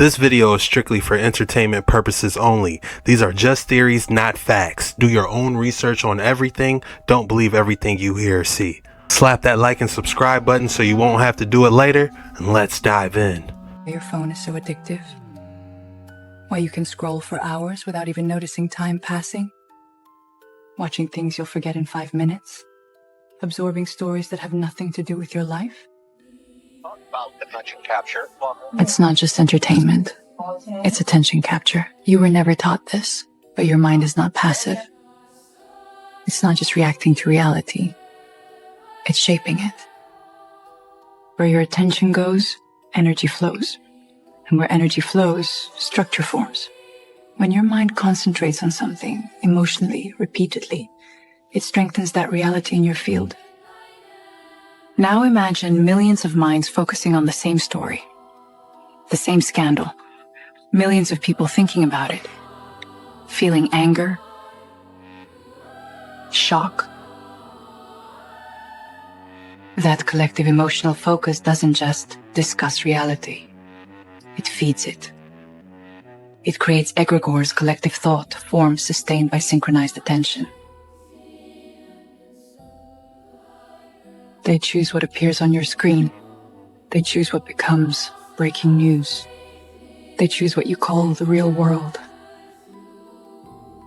This video is strictly for entertainment purposes only. These are just theories, not facts. Do your own research on everything. Don't believe everything you hear or see. Slap that like and subscribe button so you won't have to do it later, and let's dive in. Your phone is so addictive. Why you can scroll for hours without even noticing time passing. Watching things you'll forget in 5 minutes. Absorbing stories that have nothing to do with your life. About attention capture. It's not just entertainment. It's attention capture. You were never taught this, but your mind is not passive. It's not just reacting to reality. It's shaping it. Where your attention goes, energy flows. And where energy flows, structure forms. When your mind concentrates on something emotionally, repeatedly, it strengthens that reality in your field. Now imagine millions of minds focusing on the same story, the same scandal, millions of people thinking about it, feeling anger, shock. That collective emotional focus doesn't just discuss reality, it feeds it. It creates egregores, collective thought, forms sustained by synchronized attention. They choose what appears on your screen. They choose what becomes breaking news. They choose what you call the real world.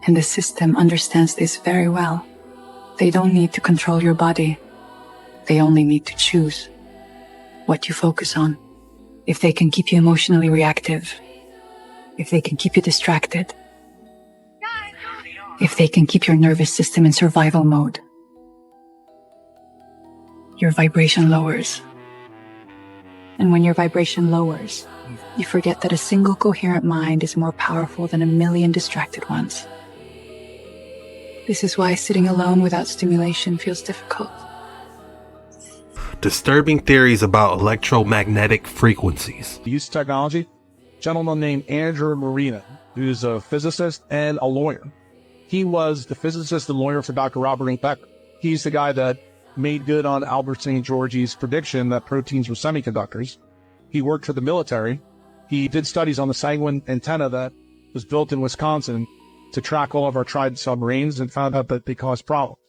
And the system understands this very well. They don't need to control your body. They only need to choose what you focus on. If they can keep you emotionally reactive, if they can keep you distracted, if they can keep your nervous system in survival mode, your vibration lowers. And when your vibration lowers, you forget that a single coherent mind is more powerful than a million distracted ones. This is why sitting alone without stimulation feels difficult. Disturbing theories about electromagnetic frequencies. Use technology. A gentleman named Andrew Marino, who's a physicist and a lawyer. He was the physicist and lawyer for Dr. Robert Becker. He's the guy that made good on Albert St. George's prediction that proteins were semiconductors. He worked for the military. He did studies on the Sanguine antenna that was built in Wisconsin to track all of our Trident submarines and found out that they caused problems.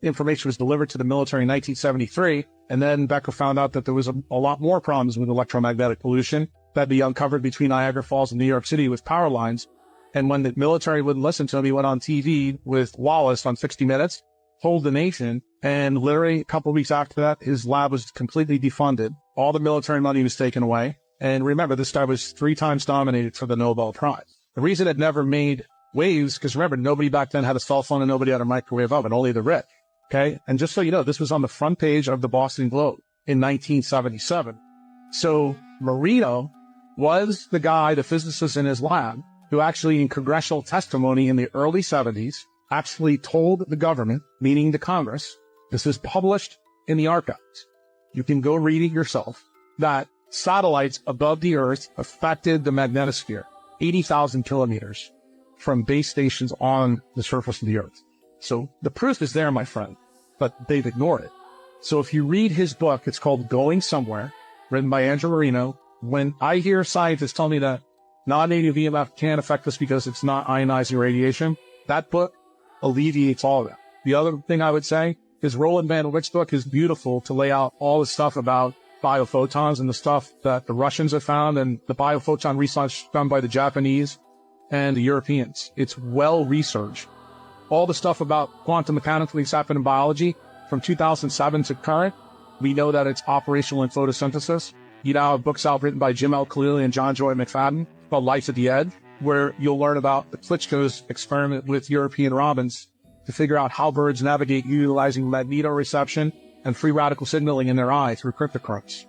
The information was delivered to the military in 1973, and then Becker found out that there was a lot more problems with electromagnetic pollution that be uncovered between Niagara Falls and New York City with power lines. And when the military wouldn't listen to him, he went on TV with Wallace on 60 Minutes, told the nation, and literally a couple of weeks after that, his lab was completely defunded. All the military money was taken away. And remember, this guy was 3 times nominated for the Nobel Prize. The reason it never made waves, because remember, nobody back then had a cell phone and nobody had a microwave oven, only the rich. Okay? And just so you know, this was on the front page of the Boston Globe in 1977. So Marino was the guy, the physicist in his lab, who actually in congressional testimony in the early 70s actually told the government, meaning the Congress, this is published in the archives, you can go read it yourself, that satellites above the Earth affected the magnetosphere 80,000 kilometers from base stations on the surface of the Earth. So the proof is there, my friend, but they've ignored it. So if you read his book, it's called Going Somewhere, written by Andrew Marino. When I hear scientists tell me that non-native EMF can't affect us because it's not ionizing radiation, that book alleviates all of that. The other thing I would say is Roland Van Wyck's book is beautiful to lay out all the stuff about biophotons and the stuff that the Russians have found and the biophoton research done by the Japanese and the Europeans. It's well researched. All the stuff about quantum mechanics that's happened in biology from 2007 to current, we know that it's operational in photosynthesis. You now have books out written by Jim L. Khalili and John Joy McFadden called Life at the Edge, where you'll learn about the Klitschko's experiment with European robins to figure out how birds navigate utilizing magnetoreception and free radical signaling in their eye through cryptocurrents.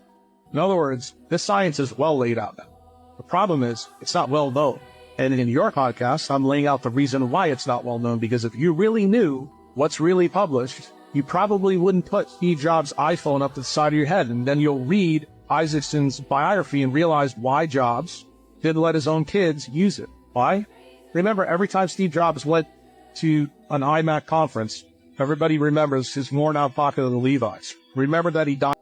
In other words, this science is well laid out now. The problem is, it's not well known. And in your podcast, I'm laying out the reason why it's not well known, because if you really knew what's really published, you probably wouldn't put Steve Jobs' iPhone up to the side of your head, and then you'll read Isaacson's biography and realize why Jobs didn't let his own kids use it. Why? Remember, every time Steve Jobs went to an iMac conference, everybody remembers his worn out pocket of the Levi's. Remember that he died.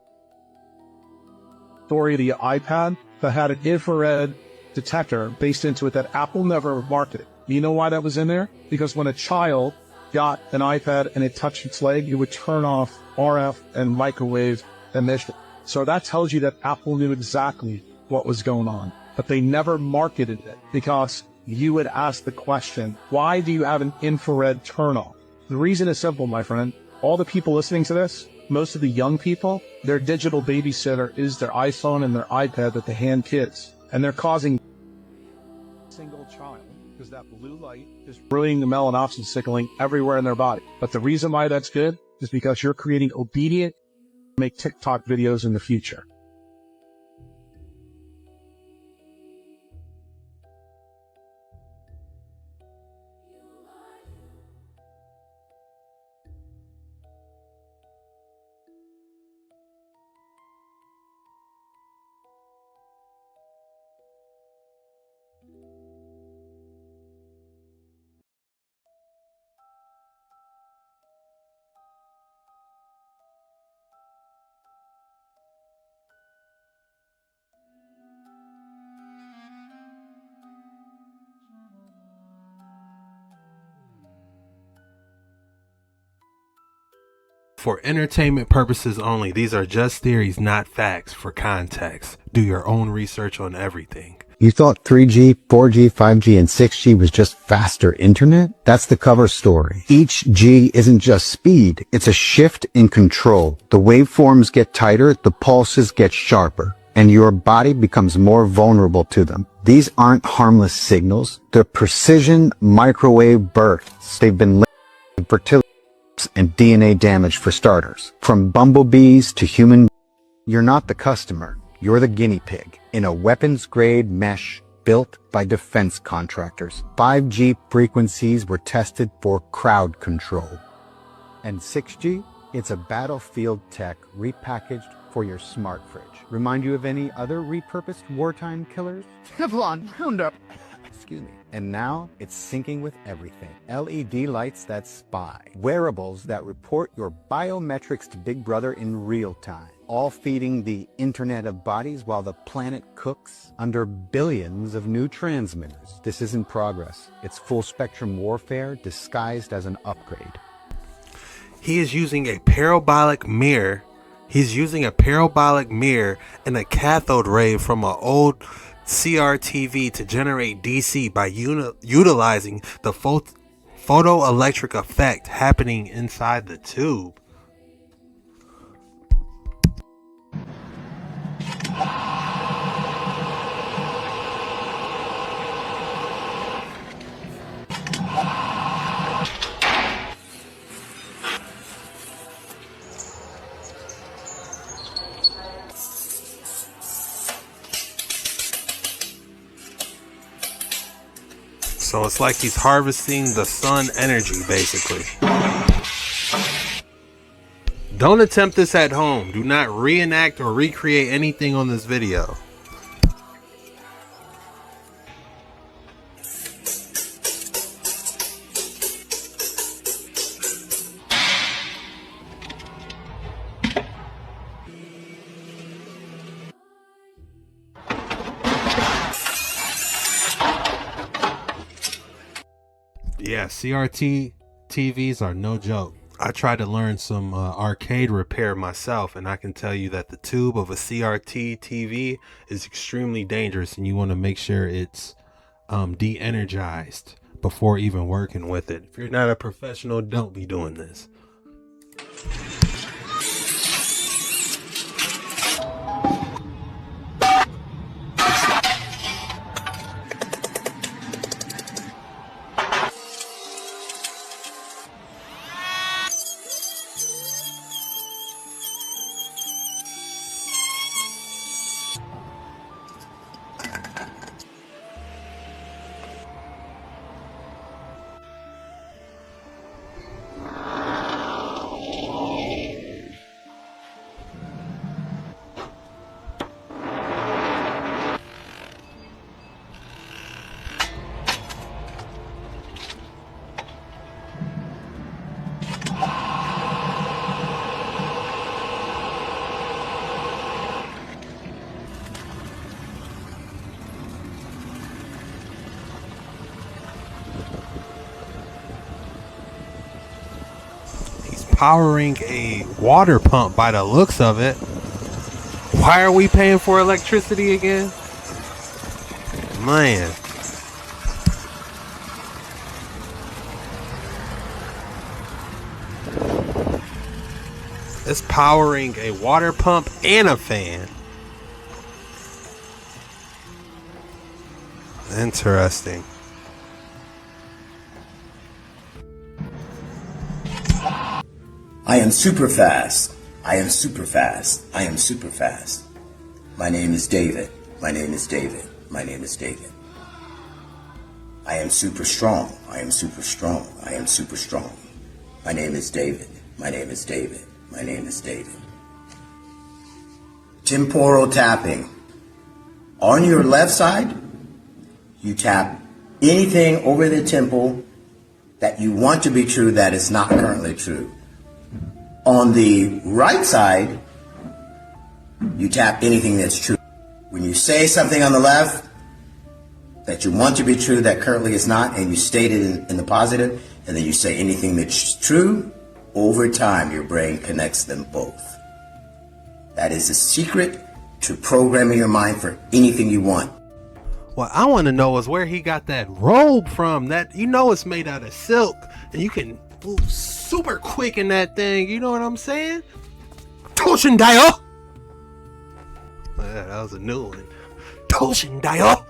Story of the iPad that had an infrared detector based into it that Apple never marketed. You know why that was in there? Because when a child got an iPad and it touched its leg, it would turn off RF and microwave emission. So that tells you that Apple knew exactly what was going on, but they never marketed it because you would ask the question, why do you have an infrared turn-off? The reason is simple, my friend. All the people listening to this, most of the young people, their digital babysitter is their iPhone and their iPad that they hand kids. And they're causing a single child because that blue light is brilliant the melanopsin signaling everywhere in their body. But the reason why that's good is because you're creating obedient, make TikTok videos in the future. For entertainment purposes only, these are just theories, not facts. For context, do your own research on everything. You thought 3G, 4G, 5G, and 6G was just faster internet? That's the cover story. Each G isn't just speed, it's a shift in control. The waveforms get tighter, the pulses get sharper, and your body becomes more vulnerable to them. These aren't harmless signals, they're precision microwave bursts. They've been linked to fertility and DNA damage for starters. From bumblebees to human, you're not the customer, you're the guinea pig in a weapons-grade mesh built by defense contractors. 5G frequencies were tested for crowd control. And 6G? It's a battlefield tech repackaged for your smart fridge. Remind you of any other repurposed wartime killers? Teflon, Roundup. Excuse me. And now it's syncing with everything. LED lights that spy. Wearables that report your biometrics to Big Brother in real time. All feeding the Internet of Bodies while the planet cooks under billions of new transmitters. This isn't progress. It's full spectrum warfare disguised as an upgrade. He is using a parabolic mirror. He's using a parabolic mirror and a cathode ray from an old CRTV to generate DC by utilizing the photoelectric effect happening inside the tube. So it's like he's harvesting the sun energy, basically. Don't attempt this at home. Do not reenact or recreate anything on this video. Yeah, CRT TVs are no joke. I tried to learn some arcade repair myself, and I can tell you that the tube of a CRT TV is extremely dangerous, and you want to make sure it's de-energized before even working with it. If you're not a professional, don't be doing this. powering a water pump by the looks of it. Why are we paying for electricity again? Man. It's powering a water pump and a fan. Interesting. I am super fast. I am super fast. I am super fast. My name is David. My name is David. My name is David. I am super strong. I am super strong. I am super strong. My name is David. My name is David. My name is David. Temporal tapping. On your left side, you tap anything over the temple that you want to be true that is not currently true. On the right side, you tap anything that's true. When you say something on the left that you want to be true that currently is not, and you state it in the positive, and then you say anything that's true, over time your brain connects them both. That is the secret to programming your mind for anything you want. What I want to know is where he got that robe from. That, you know, it's made out of silk, and you can move super quick in that thing. You know what I'm saying? Toshin Dio. Yeah, that was a new one. Toshin Dio.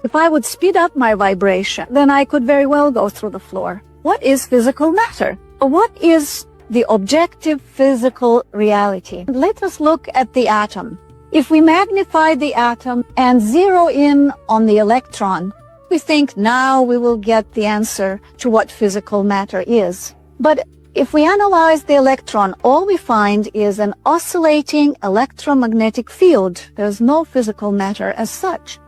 If I would speed up my vibration, then I could very well go through the floor. What is physical matter? What is the objective physical reality? Let us look at the atom. If we magnify the atom and zero in on the electron, we think now we will get the answer to what physical matter is. But if we analyze the electron, all we find is an oscillating electromagnetic field. There's no physical matter as such.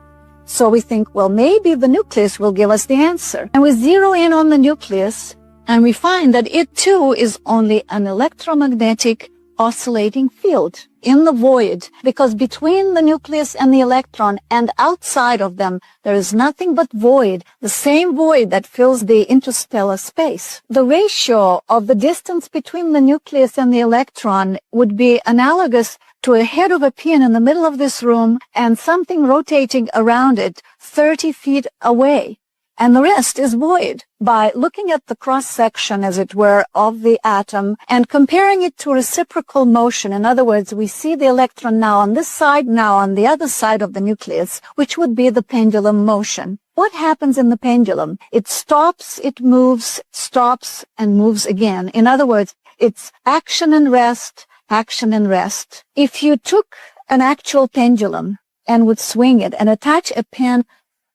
So we think, well, maybe the nucleus will give us the answer. And we zero in on the nucleus, and we find that it too is only an electromagnetic oscillating field in the void, because between the nucleus and the electron and outside of them, there is nothing but void, the same void that fills the interstellar space. The ratio of the distance between the nucleus and the electron would be analogous to a head of a pin in the middle of this room and something rotating around it 30 feet away. And the rest is void. By looking at the cross-section, as it were, of the atom and comparing it to reciprocal motion, in other words, we see the electron now on this side, now on the other side of the nucleus, which would be the pendulum motion. What happens in the pendulum? It stops, it moves, stops, and moves again. In other words, it's action and rest, action and rest. If you took an actual pendulum and would swing it and attach a pen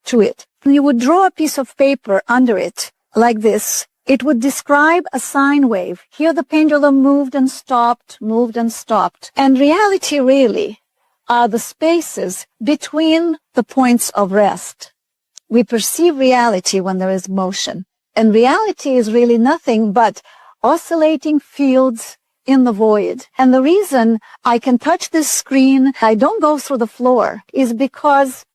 to it, you would draw a piece of paper under it, like this. It would describe a sine wave. Here the pendulum moved and stopped, moved and stopped. And reality really are the spaces between the points of rest. We perceive reality when there is motion. And reality is really nothing but oscillating fields in the void. And the reason I can touch this screen, I don't go through the floor, is because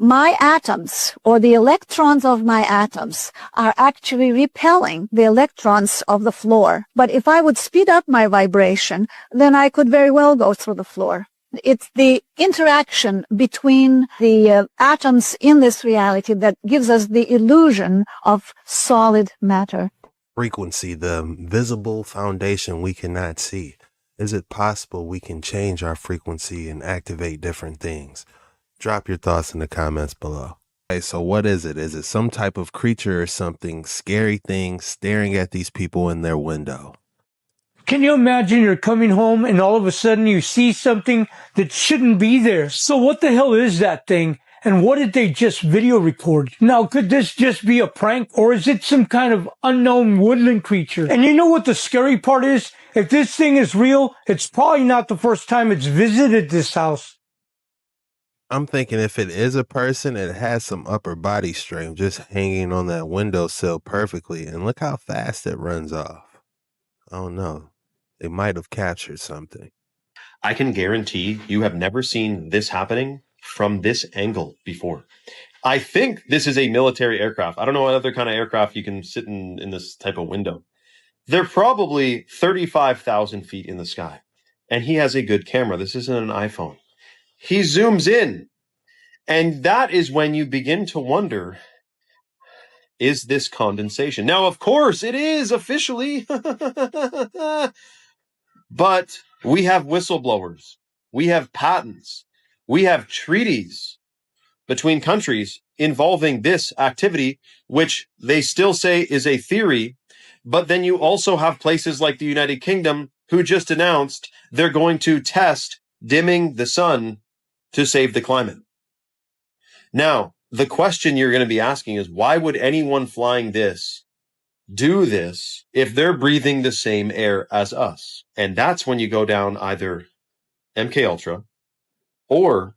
my atoms, or the electrons of my atoms, are actually repelling the electrons of the floor. But if I would speed up my vibration, then I could very well go through the floor. It's the interaction between the atoms in this reality that gives us the illusion of solid matter. Frequency, the visible foundation we cannot see. Is it possible we can change our frequency and activate different things? Drop your thoughts in the comments below. Okay, so what is it? Is it some type of creature or something, scary thing staring at these people in their window? Can you imagine you're coming home and all of a sudden you see something that shouldn't be there? So what the hell is that thing? And what did they just video record? Now, could this just be a prank, or is it some kind of unknown woodland creature? And you know what the scary part is? If this thing is real, it's probably not the first time it's visited this house. I'm thinking if it is a person, it has some upper body strength just hanging on that windowsill perfectly. And look how fast it runs off. I don't know. They might have captured something. I can guarantee you have never seen this happening from this angle before. I think this is a military aircraft. I don't know what other kind of aircraft you can sit in this type of window. They're probably 35,000 feet in the sky. And he has a good camera. This isn't an iPhone. He zooms in. And that is when you begin to wonder, is this condensation? Now, of course, it is officially. But we have whistleblowers. We have patents. We have treaties between countries involving this activity, which they still say is a theory. But then you also have places like the United Kingdom who just announced they're going to test dimming the sun to save the climate. Now, the question you're going to be asking is, why would anyone flying this do this if they're breathing the same air as us? And that's when you go down either MK Ultra or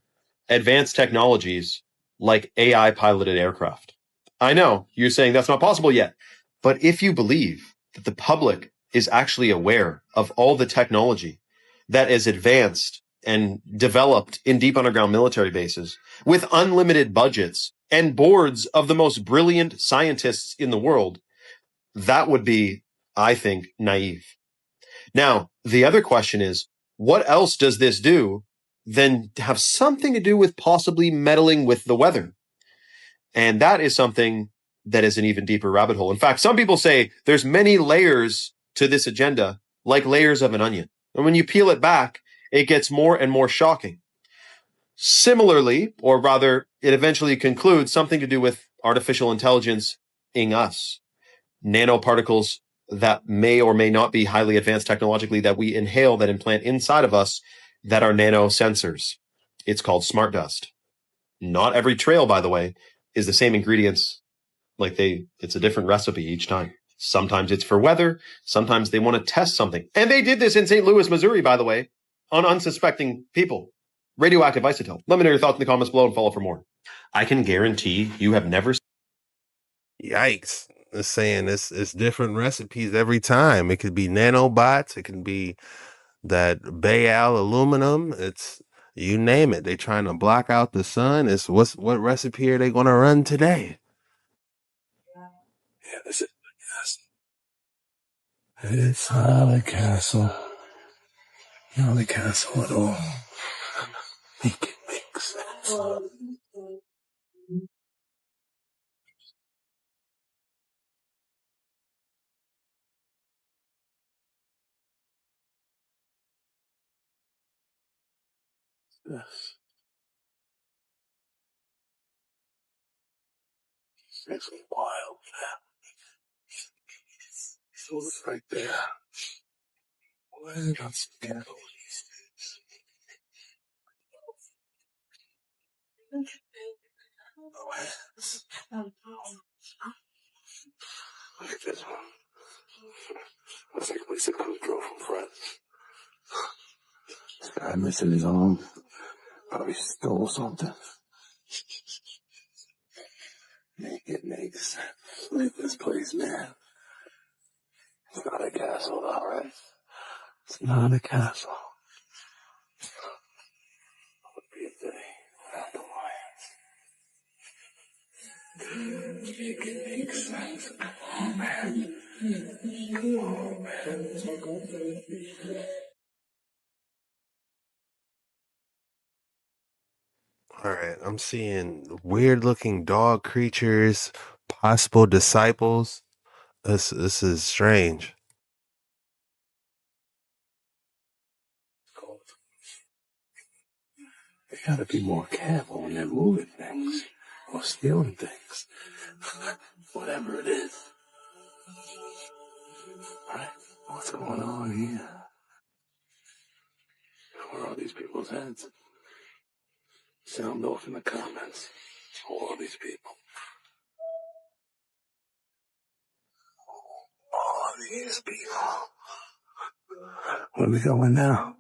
advanced technologies like AI piloted aircraft. I know you're saying that's not possible yet, but if you believe that the public is actually aware of all the technology that is advanced and developed in deep underground military bases with unlimited budgets and boards of the most brilliant scientists in the world, that would be, I think, naive. Now, the other question is, what else does this do than have something to do with possibly meddling with the weather? And that is something that is an even deeper rabbit hole. In fact, some people say there's many layers to this agenda, like layers of an onion. And when you peel it back, it gets more and more shocking. Similarly, or rather, it eventually concludes something to do with artificial intelligence in us. Nanoparticles that may or may not be highly advanced technologically that we inhale, that implant inside of us, that are nanosensors. It's called smart dust. Not every trail, by the way, is the same ingredients. It's a different recipe each time. Sometimes it's for weather. Sometimes they want to test something. And they did this in St. Louis, Missouri, by the way, on unsuspecting people. Radioactive isotope. Let me know your thoughts in the comments below and follow for more. I can guarantee you have never. Yikes. It's saying it's different recipes every time. It could be nanobots. It can be that Bayal aluminum. It's, you name it. They're trying to block out the sun. It's what recipe are they going to run today? Yeah, this is the castle. It's not a castle. Not a castle at all. Make it make sense. This. It's wild, man. So it's right there. Why not scared? Look at this one. Looks like Lisa Kudrow from Friends. This guy missing his arm. Probably stole something. Make it make sense. Look at this place, man. It's not a castle, alright? It's not a castle. What would be a day without the lions? Make it make sense. Oh, man. Oh, man. All right, I'm seeing weird looking dog creatures, possible disciples. This is strange. They gotta be more careful when they're moving things or stealing things. Whatever it is. Alright, what's going on here? Where are these people's heads? Sound off in the comments. Who are these people? All of these people. Where are we going now?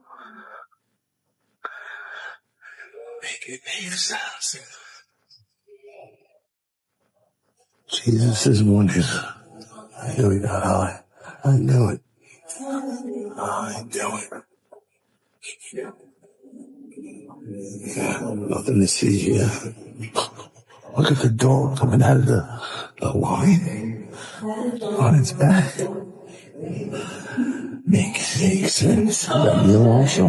Make it make sense. Jesus is wonderful. I knew it, I knew it. I knew it. Yeah, nothing to see here. Look at the dog coming out of the line on its back. Make sense. You also.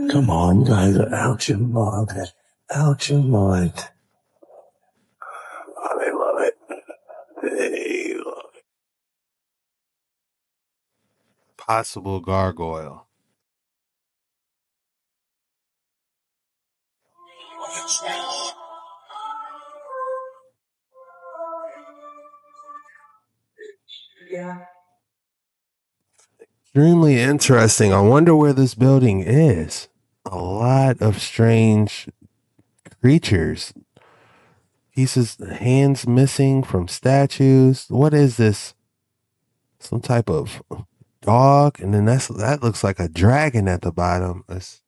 Come on, guys, out your mind. Out your mind. Oh, they love it. They love it. Possible gargoyle. Yeah. Extremely interesting. I wonder where this building is. A lot of strange creatures. Pieces, hands missing from statues. What is this? Some type of dog, and then that looks like a dragon at the bottom. There's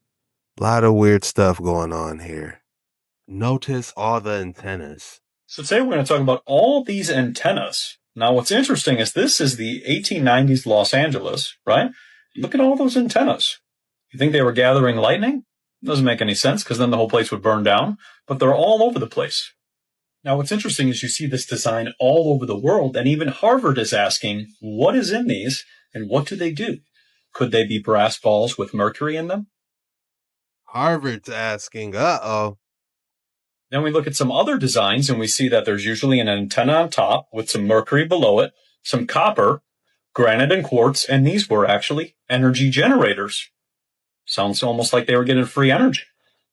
a lot of weird stuff going on here. Notice all the antennas. So today we're going to talk about all these antennas. Now what's interesting is this is the 1890s Los Angeles, right? Look at all those antennas. You think they were gathering lightning? Doesn't make any sense because then the whole place would burn down, but they're all over the place. Now what's interesting is you see this design all over the world, and even Harvard is asking, what is in these and what do they do? Could they be brass balls with mercury in them? Harvard's asking, uh-oh. Then we look at some other designs and we see that there's usually an antenna on top with some mercury below it, some copper, granite and quartz, and these were actually energy generators. Sounds almost like they were getting free energy.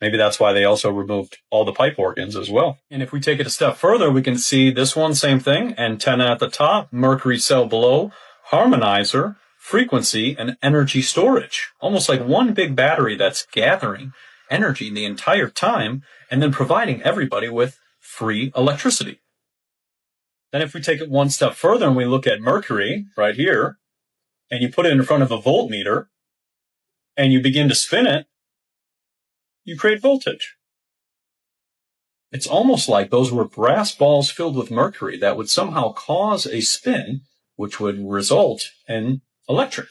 Maybe that's why they also removed all the pipe organs as well. And if we take it a step further, we can see this one, same thing, antenna at the top, mercury cell below, harmonizer, frequency, and energy storage. Almost like one big battery that's gathering energy the entire time and then providing everybody with free electricity. Then if we take it one step further and we look at mercury right here, and you put it in front of a voltmeter, and you begin to spin it, you create voltage. It's almost like those were brass balls filled with mercury that would somehow cause a spin, which would result in electric.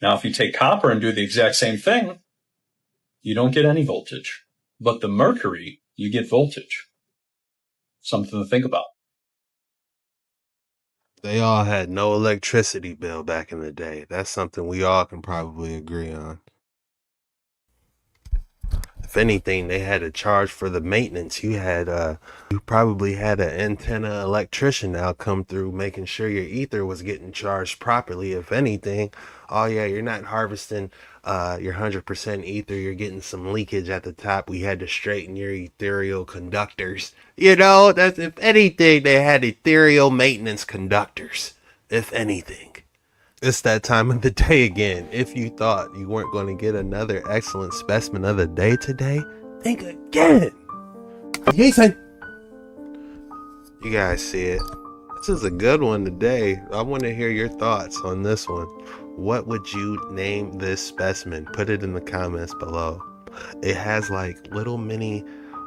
Now, if you take copper and do the exact same thing, you don't get any voltage. But the mercury, you get voltage. Something to think about. They all had no electricity bill back in the day. That's something we all can probably agree on. If anything, they had to charge for the maintenance. You probably had an antenna electrician now come through making sure your ether was getting charged properly. If anything, oh yeah, you're not harvesting your 100% ether. You're getting some leakage at the top. We had to straighten your ethereal conductors. You know, that's, if anything, they had ethereal maintenance conductors. If anything. It's that time of the day again. If you thought you weren't going to get another excellent specimen of the day today, think again. Jason, you guys see it. This is a good one today. I want to hear your thoughts on this one. What would you name this specimen? Put it in the comments below. It has like little mini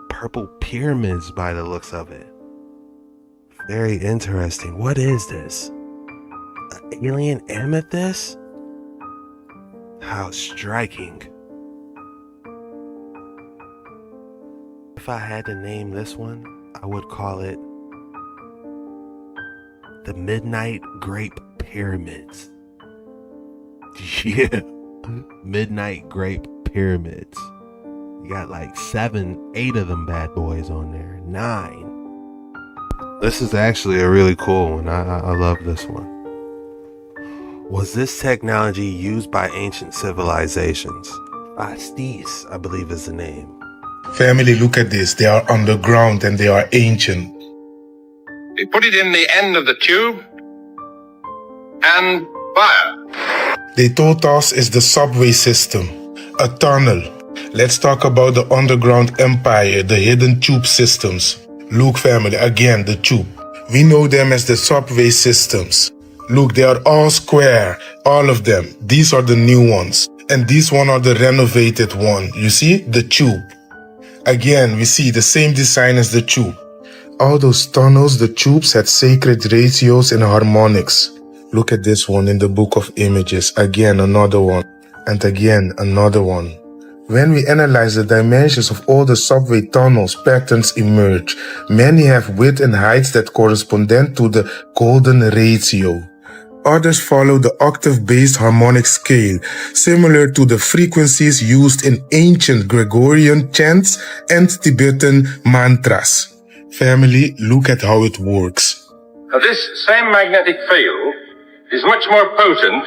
purple pyramids by the looks of it. Very interesting. What is this? Alien amethyst? How striking. If I had to name this one, I would call it the Midnight Grape Pyramids. Yeah, Midnight Grape Pyramids. You got like 7, 8 of them bad boys on there. 9. This is actually a really cool one. I love this one. Was this technology used by ancient civilizations? Fasces, I believe is the name. Family, look at this. They are underground and they are ancient. They put it in the end of the tube and fire. They told us it's the subway system, a tunnel. Let's talk about the underground empire, the hidden tube systems. Look, family, again, the tube. We know them as the subway systems. Look, they are all square, all of them. These are the new ones. And these one are the renovated one. You see? The tube. Again, we see the same design as the tube. All those tunnels, the tubes had sacred ratios and harmonics. Look at this one in the book of images. Again, another one. And again, another one. When we analyze the dimensions of all the subway tunnels, patterns emerge. Many have width and heights that correspond to the golden ratio. Others follow the octave-based harmonic scale, similar to the frequencies used in ancient Gregorian chants and Tibetan mantras. Family, look at how it works. This same magnetic field is much more potent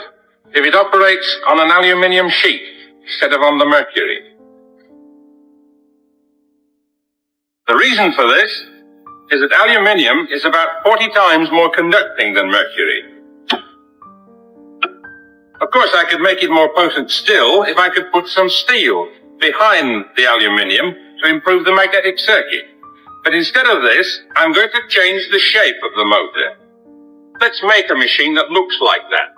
if it operates on an aluminium sheet instead of on the mercury. The reason for this is that aluminium is about 40 times more conducting than mercury. Of course, I could make it more potent still if I could put some steel behind the aluminium to improve the magnetic circuit. But instead of this, I'm going to change the shape of the motor. Let's make a machine that looks like that.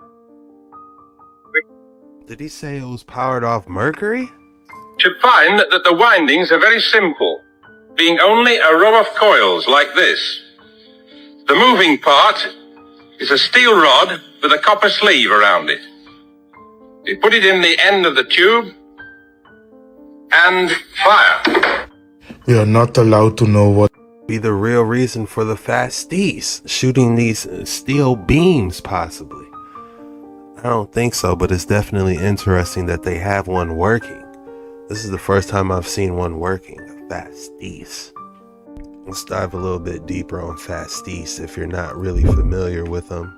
Did he say it was powered off mercury? To find that the windings are very simple, being only a row of coils like this. The moving part is a steel rod with a copper sleeve around it. You put it in the end of the tube and fire. We are not allowed to know what Be the real reason for the Fasces shooting these steel beams, possibly. I don't think so, but it's definitely interesting that they have one working. This is the first time I've seen one working, a Fasces. Let's dive a little bit deeper on Fasces if you're not really familiar with them.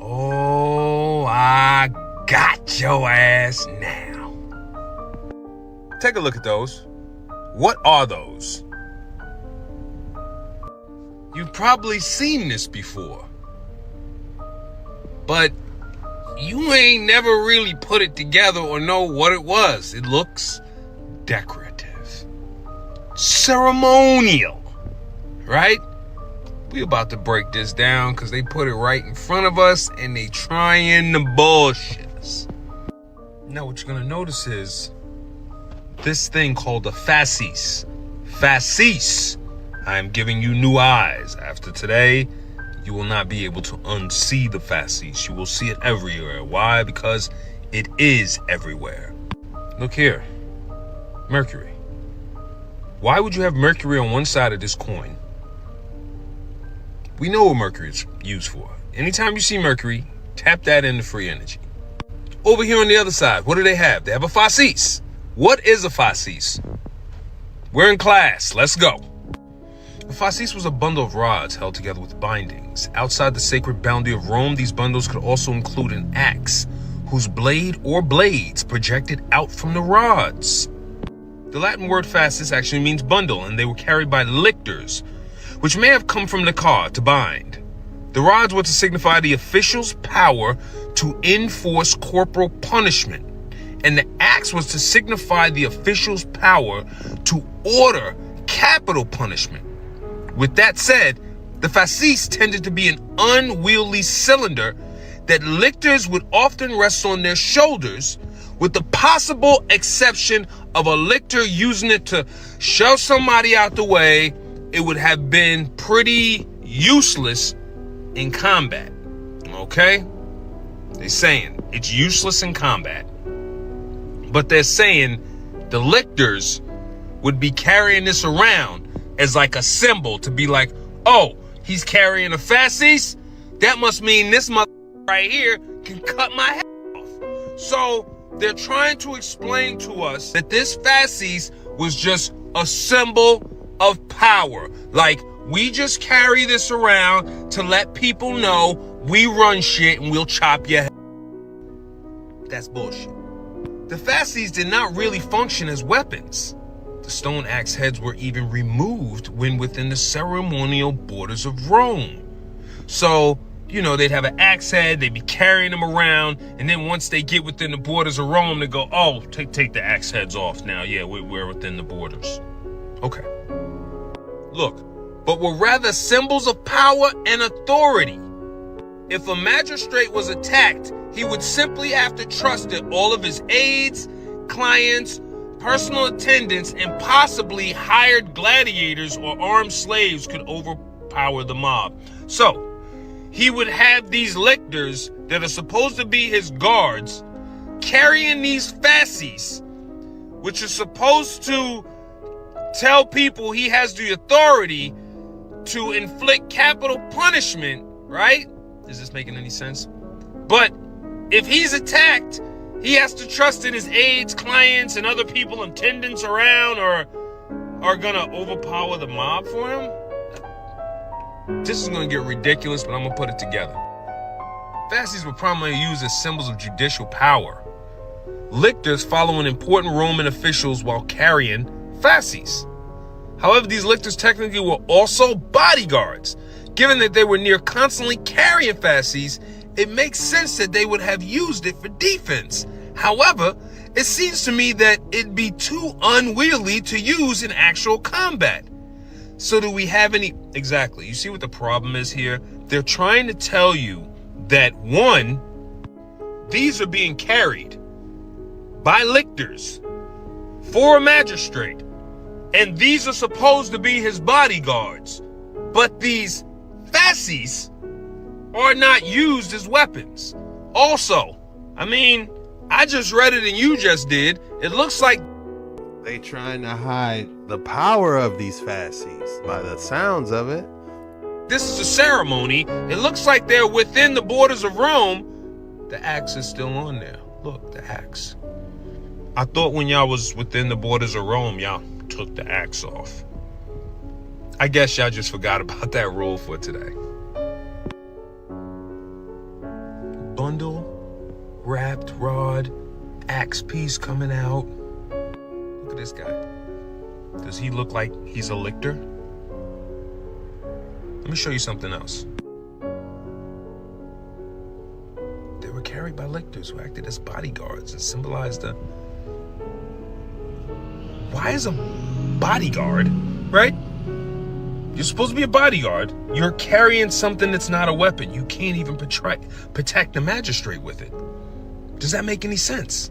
Oh, I got your ass now. Take a look at those. What are those? You've probably seen this before, but you ain't never really put it together or know what it was. It looks decorative, ceremonial, right? We about to break this down because they put it right in front of us and they trying to bullshit us. Now what you're gonna notice is this thing called a Fasces. Fasces. I am giving you new eyes. After today, you will not be able to unsee the Fasces. You will see it everywhere. Why? Because it is everywhere. Look here. Mercury. Why would you have mercury on one side of this coin? We know what mercury is used for. Anytime you see mercury, tap that into free energy. Over here on the other side, what do they have? They have a Fasces. What is a Fasces? We're in class. Let's go. A Fasces was a bundle of rods held together with bindings. Outside the sacred boundary of Rome, these bundles could also include an axe, whose blade or blades projected out from the rods. The Latin word Fasces actually means bundle, and they were carried by lictors, which may have come from licar, to bind. The rods were to signify the official's power to enforce corporal punishment, and the axe was to signify the official's power to order capital punishment. With that said, the Fasces tended to be an unwieldy cylinder that lictors would often rest on their shoulders, with the possible exception of a lictor using it to shove somebody out the way. It would have been pretty useless in combat, okay? They're saying it's useless in combat. But they're saying the lictors would be carrying this around as like a symbol to be like, oh, he's carrying a Fasces? That must mean this mother right here can cut my head off. So they're trying to explain to us that this Fasces was just a symbol of power. Like, we just carry this around to let people know we run shit and we'll chop your head. That's bullshit. The Fasces did not really function as weapons. The stone axe heads were even removed when within the ceremonial borders of Rome. So, you know, they'd have an axe head, they'd be carrying them around, and then once they get within the borders of Rome, they go, oh, take the axe heads off now. Yeah, we're within the borders. Okay. Look, but were rather symbols of power and authority. If a magistrate was attacked, he would simply have to trust that all of his aides, clients, personal attendants, and possibly hired gladiators or armed slaves could overpower the mob. So he would have these lictors that are supposed to be his guards carrying these fasces, which are supposed to tell people he has the authority to inflict capital punishment, right? Is this making any sense? But if he's attacked, he has to trust in his aides, clients, and other people, attendants around, or are gonna overpower the mob for him. This is gonna get ridiculous, but I'm gonna put it together. Fasces were primarily used as symbols of judicial power. Lictors following important Roman officials while carrying fasces. However, these lictors technically were also bodyguards. Given that they were near constantly carrying fasces, it makes sense that they would have used it for defense. However, it seems to me that it'd be too unwieldy to use in actual combat. So do we have any... Exactly. You see what the problem is here? They're trying to tell you that, one, these are being carried by lictors for a magistrate, and these are supposed to be his bodyguards. But these fasces are not used as weapons. Also, I mean, I just read it and you just did. It looks like they trying to hide the power of these fasces by the sounds of it. this is a ceremony. It looks like they're within the borders of Rome. The axe is still on there. Look, the axe. I thought when y'all was within the borders of Rome, y'all took the axe off. I guess y'all just forgot about that rule for today. Bundle, wrapped rod, axe piece coming out. Look at this guy. Does he look like he's a lictor? Let me show you something else. They were carried by lictors who acted as bodyguards and symbolized the... Why is a bodyguard, right? You're supposed to be a bodyguard. You're carrying something that's not a weapon. You can't even protect the magistrate with it. Does that make any sense?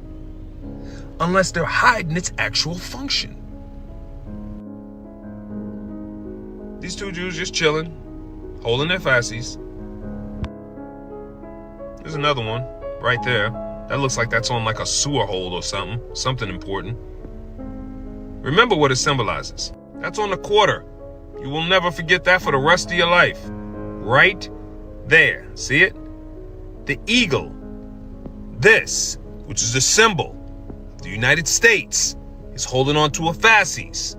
Unless they're hiding its actual function. These two Jews just chilling, holding their fasces. There's another one right there. That looks like that's on like a sewer hole or something important. Remember what it symbolizes. That's on the quarter. You will never forget that for the rest of your life. Right there. See it? The eagle. This, which is a symbol of the United States, is holding on to a fasces.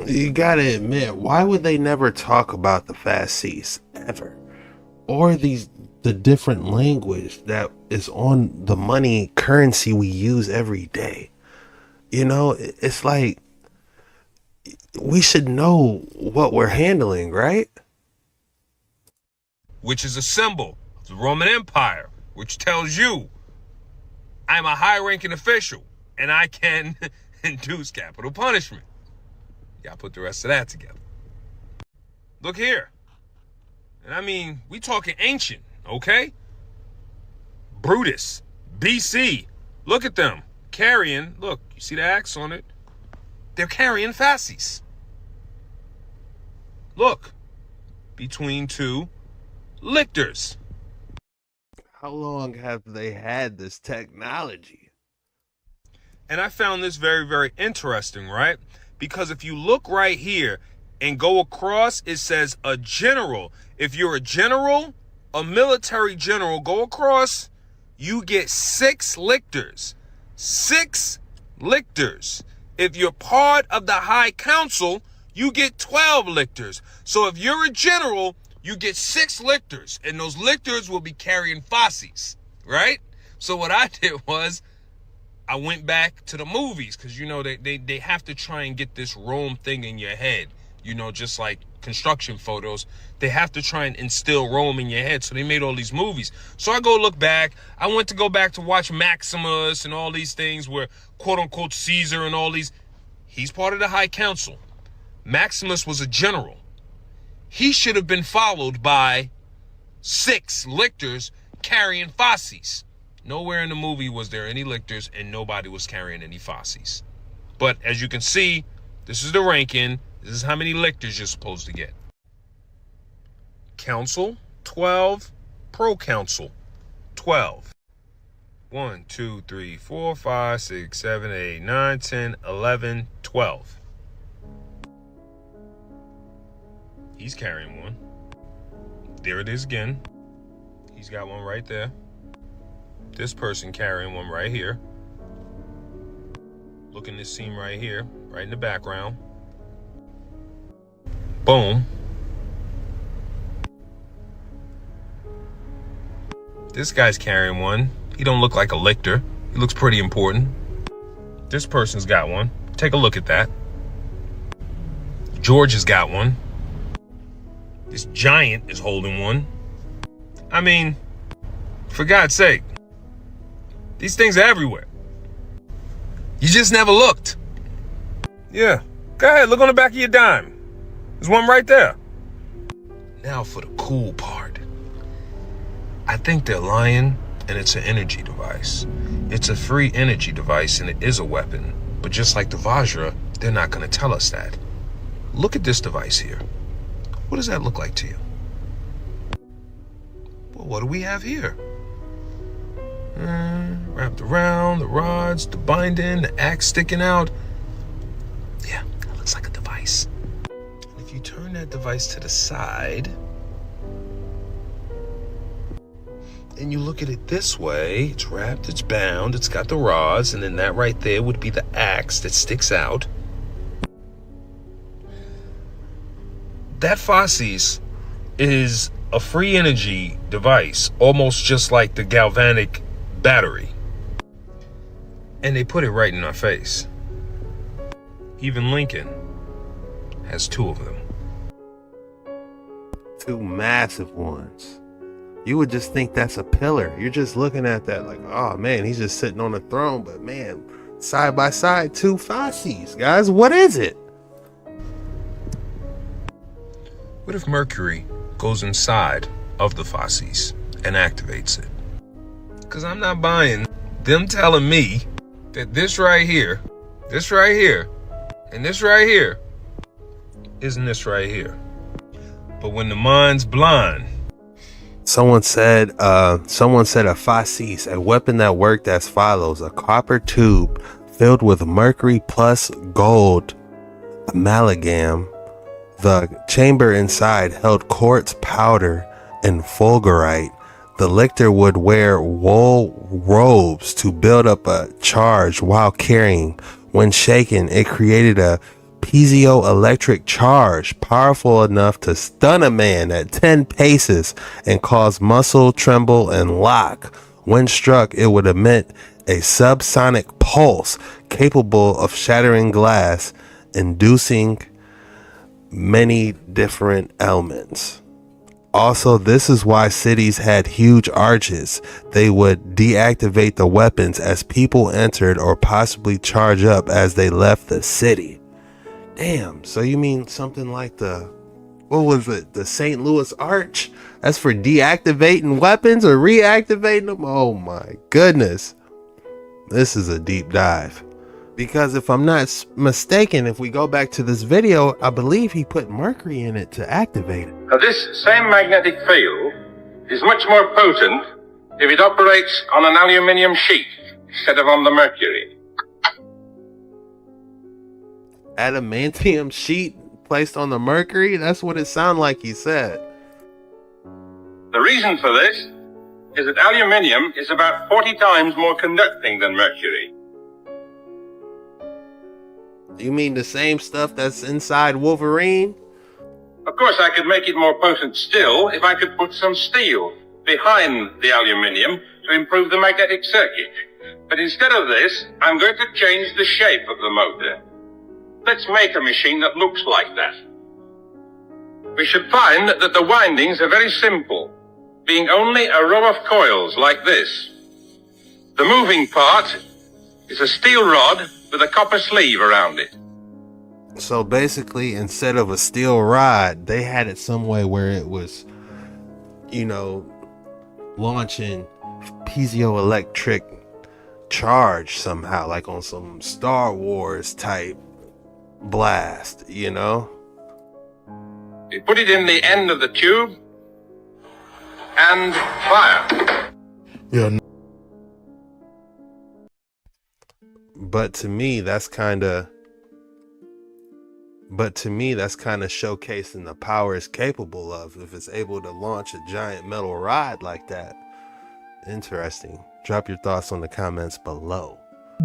You gotta admit, why would they never talk about the fasces ever? Or the different language that is on the money currency we use every day? You know, it's like, we should know what we're handling, right? Which is a symbol of the Roman Empire, which tells you I'm a high-ranking official and I can induce capital punishment. Y'all put the rest of that together. Look here. And I mean, we talking ancient, okay? Brutus, BC. Look at them carrying, look, you see the axe on it? They're carrying fasces. Look, between two lictors. How long have they had this technology? And I found this very, very interesting, right? Because if you look right here and go across, it says a general. If you're a general, a military general, go across, you get 6 lictors. 6 lictors. If you're part of the High Council, you get 12 lictors. So if you're a general, you get 6 lictors, and those lictors will be carrying fasces, right? So what I did was I went back to the movies, because, you know, they have to try and get this Rome thing in your head, you know, just like construction photos. They have to try and instill Rome in your head, so they made all these movies. So I go look back. I went to go back to watch Maximus and all these things where, quote-unquote, Caesar and all these. He's part of the High Council. Maximus was a general. He should have been followed by 6 lictors carrying fasces. Nowhere in the movie was there any lictors, and nobody was carrying any fasces. But as you can see, this is the ranking. This is how many lictors you're supposed to get. Council, 12. Proconsul, 12. 1, 2, 3, 4, 5, 6, 7, 8, 9, 10, 11, 12. He's carrying one. There it is again. He's got one right there. This person carrying one right here. Look in this seam right here, right in the background. Boom. This guy's carrying one. He don't look like a lictor. He looks pretty important. This person's got one. Take a look at that. George has got one. This giant is holding one. I mean, for God's sake, these things are everywhere. You just never looked. Yeah, go ahead, look on the back of your dime. There's one right there. Now for the cool part. I think they're lying, and it's an energy device. It's a free energy device, and it is a weapon. But just like the Vajra, they're not going to tell us that. Look at this device here. What does that look like to you? Well, what do we have here? Wrapped around, the rods, the binding, the axe sticking out. Yeah, that looks like a device. And if you turn that device to the side, and you look at it this way, it's wrapped, it's bound, it's got the rods, and then that right there would be the axe that sticks out. That Fasces is a free energy device, almost just like the galvanic battery. And they put it right in our face. Even Lincoln has 2 of them. 2 massive ones. You would just think that's a pillar. You're just looking at that like, oh man, he's just sitting on a throne. But man, side by side, 2 Fasces. Guys, what is it? What if Mercury goes inside of the Fasces and activates it? Because I'm not buying them telling me that this right here, and this right here isn't this right here. But when the mind's blind. Someone said a Fasces, a weapon that worked as follows: a copper tube filled with mercury plus gold amalgam. The chamber inside held quartz powder and fulgurite. The lictor would wear wool robes to build up a charge while carrying. When shaken, it created a piezoelectric charge powerful enough to stun a man at 10 paces and cause muscle tremble and lock. When struck, it would emit a subsonic pulse capable of shattering glass, inducing many different ailments. Also, this is why cities had huge arches. They would deactivate the weapons as people entered or possibly charge up as they left the city. Damn, so you mean something like the St. Louis Arch? That's for deactivating weapons or reactivating them? Oh my goodness. This is a deep dive. Because if I'm not mistaken, if we go back to this video, I believe he put mercury in it to activate it. Now, this same magnetic field is much more potent if it operates on an aluminium sheet instead of on the mercury. Adamantium sheet placed on the mercury? That's what it sounded like he said. The reason for this is that aluminium is about 40 times more conducting than mercury. You mean the same stuff that's inside Wolverine? Of course, I could make it more potent still if I could put some steel behind the aluminium to improve the magnetic circuit. But instead of this, I'm going to change the shape of the motor. Let's make a machine that looks like that. We should find that the windings are very simple, being only a row of coils like this. The moving part is a steel rod with a copper sleeve around it. So basically, instead of a steel rod, they had it some way where it was, launching piezoelectric charge somehow, like on some Star Wars type blast, You put it in the end of the tube, and fire. Yeah. But to me, that's kind of showcasing the power it's capable of if it's able to launch a giant metal rod like that. Interesting. Drop your thoughts on the comments below.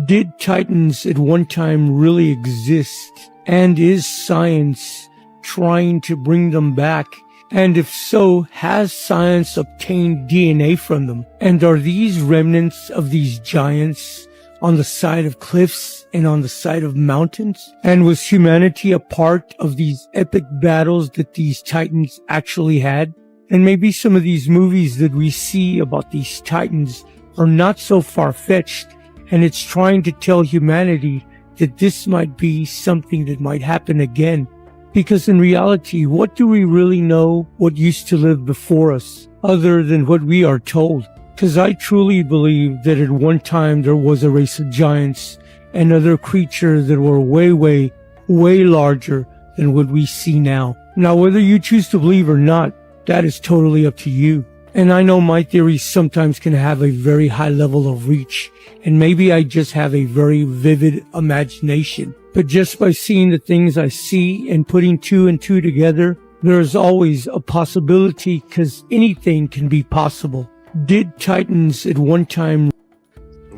Did Titans at one time really exist? And is science trying to bring them back? And if so, has science obtained DNA from them? And are these remnants of these giants on the side of cliffs and on the side of mountains? And was humanity a part of these epic battles that these Titans actually had? And maybe some of these movies that we see about these Titans are not so far-fetched, and it's trying to tell humanity that this might be something that might happen again. Because in reality, what do we really know what used to live before us, other than what we are told? Because I truly believe that at one time there was a race of giants and other creatures that were way, way, way larger than what we see now. Now, whether you choose to believe or not, that is totally up to you. And I know my theories sometimes can have a very high level of reach, and maybe I just have a very vivid imagination. But just by seeing the things I see and putting two and two together, there is always a possibility, because anything can be possible. Did Titans at one time...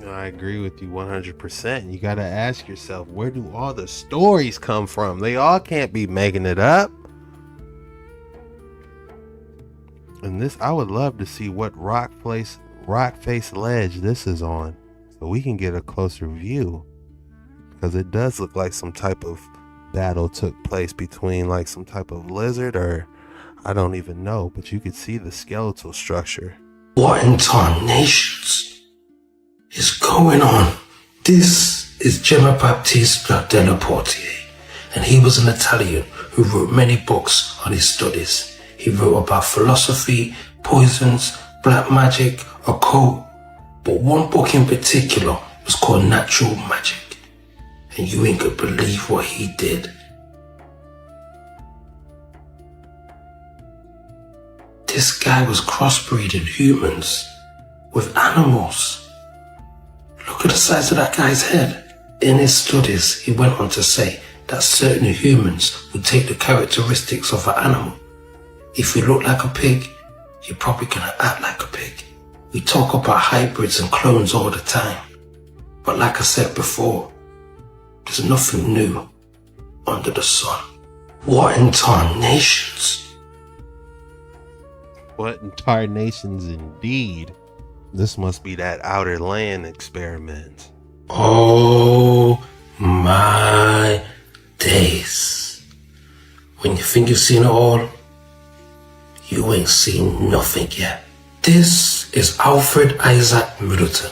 I agree with you 100%. You gotta ask yourself, where do all the stories come from? They all can't be making it up. And this, I would love to see what rock face ledge this is on, so we can get a closer view, because it does look like some type of battle took place between like some type of lizard, or I don't even know, but you could see the skeletal structure. What in tarnations is going on? This is Gemma Baptiste della Portier, and he was an Italian who wrote many books on his studies. He wrote about philosophy, poisons, black magic, occult, but one book in particular was called Natural Magic, and you ain't gonna believe what he did. This guy was crossbreeding humans with animals. Look at the size of that guy's head. In his studies, he went on to say that certain humans would take the characteristics of an animal. If you look like a pig, you're probably gonna act like a pig. We talk about hybrids and clones all the time. But like I said before, there's nothing new under the sun. What in tarnations? What in tarnations indeed. This must be that outer land experiment. Oh my days. When you think you've seen it all, you ain't seen nothing yet. This is Alfred Isaac Middleton,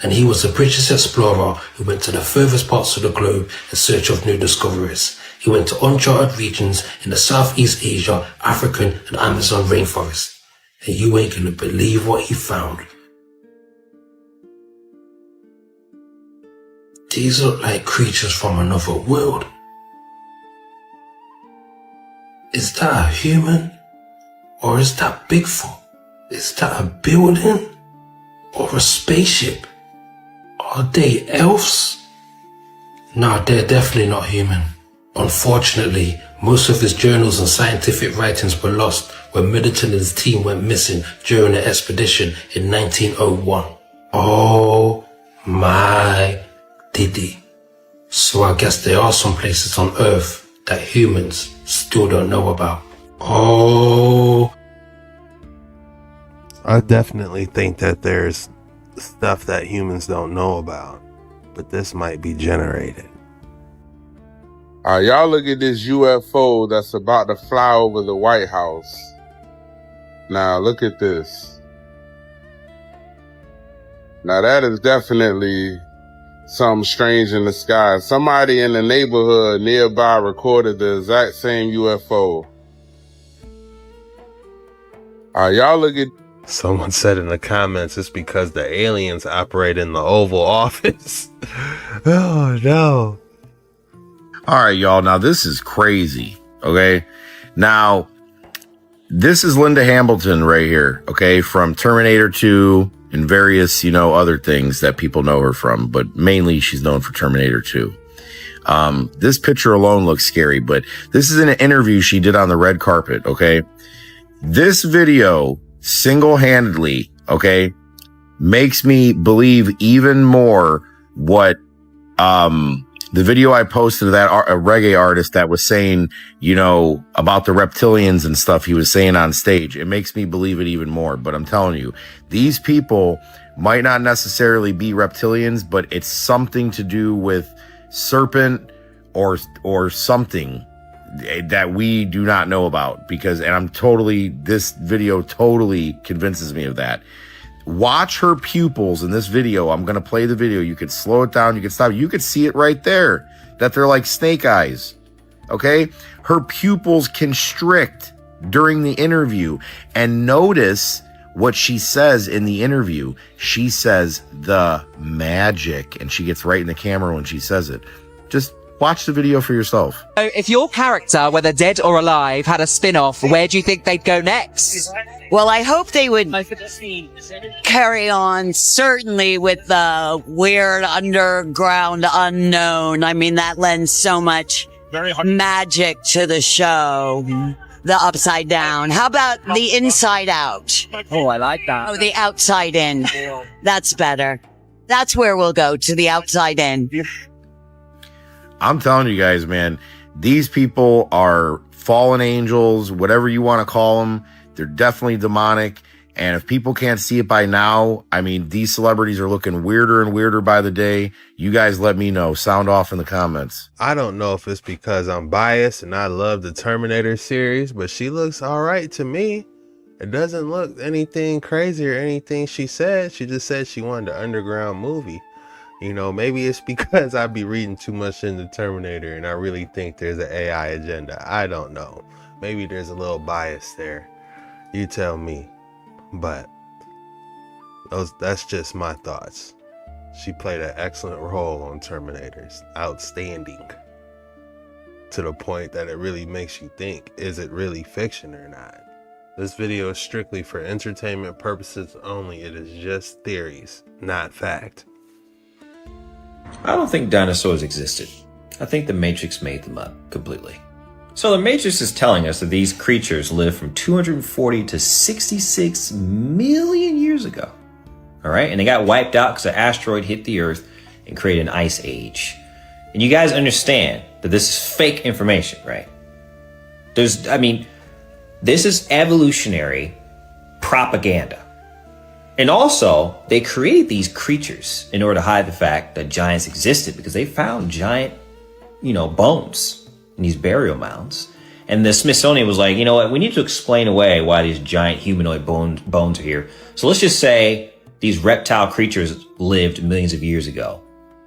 and he was a British explorer who went to the furthest parts of the globe in search of new discoveries. He went to uncharted regions in the Southeast Asia, African and Amazon rainforest. And you ain't gonna believe what he found. These look like creatures from another world. Is that a human? Or is that Bigfoot? Is that a building? Or a spaceship? Are they elves? No, they're definitely not human. Unfortunately, most of his journals and scientific writings were lost when Middleton and his team went missing during the expedition in 1901. Oh my diddy. So I guess there are some places on Earth that humans still don't know about. Oh. I definitely think that there's stuff that humans don't know about, but this might be generated. Y'all look at this UFO that's about to fly over the White House. Now look at this. Now that is definitely something strange in the sky. Somebody in the neighborhood nearby recorded the exact same UFO. Y'all look at... Someone said in the comments it's because the aliens operate in the Oval Office. Oh no. All right, y'all. Now this is crazy. Okay. Now This is Linda Hamilton right here, okay, from Terminator 2 and various, other things that people know her from, but mainly she's known for Terminator 2. This picture alone looks scary, but this is an interview she did on the red carpet, okay? This video single-handedly, okay, makes me believe even more what, the video I posted of that a reggae artist that was saying, about the reptilians and stuff he was saying on stage. It makes me believe it even more. But I'm telling you, these people might not necessarily be reptilians, but it's something to do with serpent or something that we do not know about, this video totally convinces me of that. Watch her pupils in this video. I'm going to play the video. You could slow it down. You could stop. You could see it right there that they're like snake eyes. Okay. Her pupils constrict during the interview, and notice what she says in the interview. She says the magic, and she gets right in the camera when she says it. Just watch the video for yourself. So if your character, whether dead or alive, had a spin-off, where do you think they'd go next? Well, I hope they would carry on, certainly with the weird underground unknown. I mean, that lends so much magic to the show. The upside down. How about the inside out? Oh, I like that. Oh, the outside in. That's better. That's where we'll go, to the outside in. I'm telling you guys, man, these people are fallen angels, whatever you want to call them. They're definitely demonic. And if people can't see it by now, I mean, these celebrities are looking weirder and weirder by the day. You guys let me know. Sound off in the comments. I don't know if it's because I'm biased and I love the Terminator series, but she looks all right to me. It doesn't look anything crazy or anything she said. She just said she wanted an underground movie. Maybe it's because I be reading too much into Terminator and I really think there's an AI agenda. I don't know. Maybe there's a little bias there. You tell me. But that's just my thoughts. She played an excellent role on Terminators. Outstanding. To the point that it really makes you think, is it really fiction or not? This video is strictly for entertainment purposes only. It is just theories, not fact. I don't think dinosaurs existed. I think the Matrix made them up completely. So the Matrix is telling us that these creatures lived from 240 to 66 million years ago. All right, and they got wiped out because an asteroid hit the Earth and created an ice age. And you guys understand that this is fake information, right? This is evolutionary propaganda. And also, they created these creatures in order to hide the fact that giants existed, because they found giant, bones in these burial mounds. And the Smithsonian was like, you know what, we need to explain away why these giant humanoid bones are here. So let's just say these reptile creatures lived millions of years ago.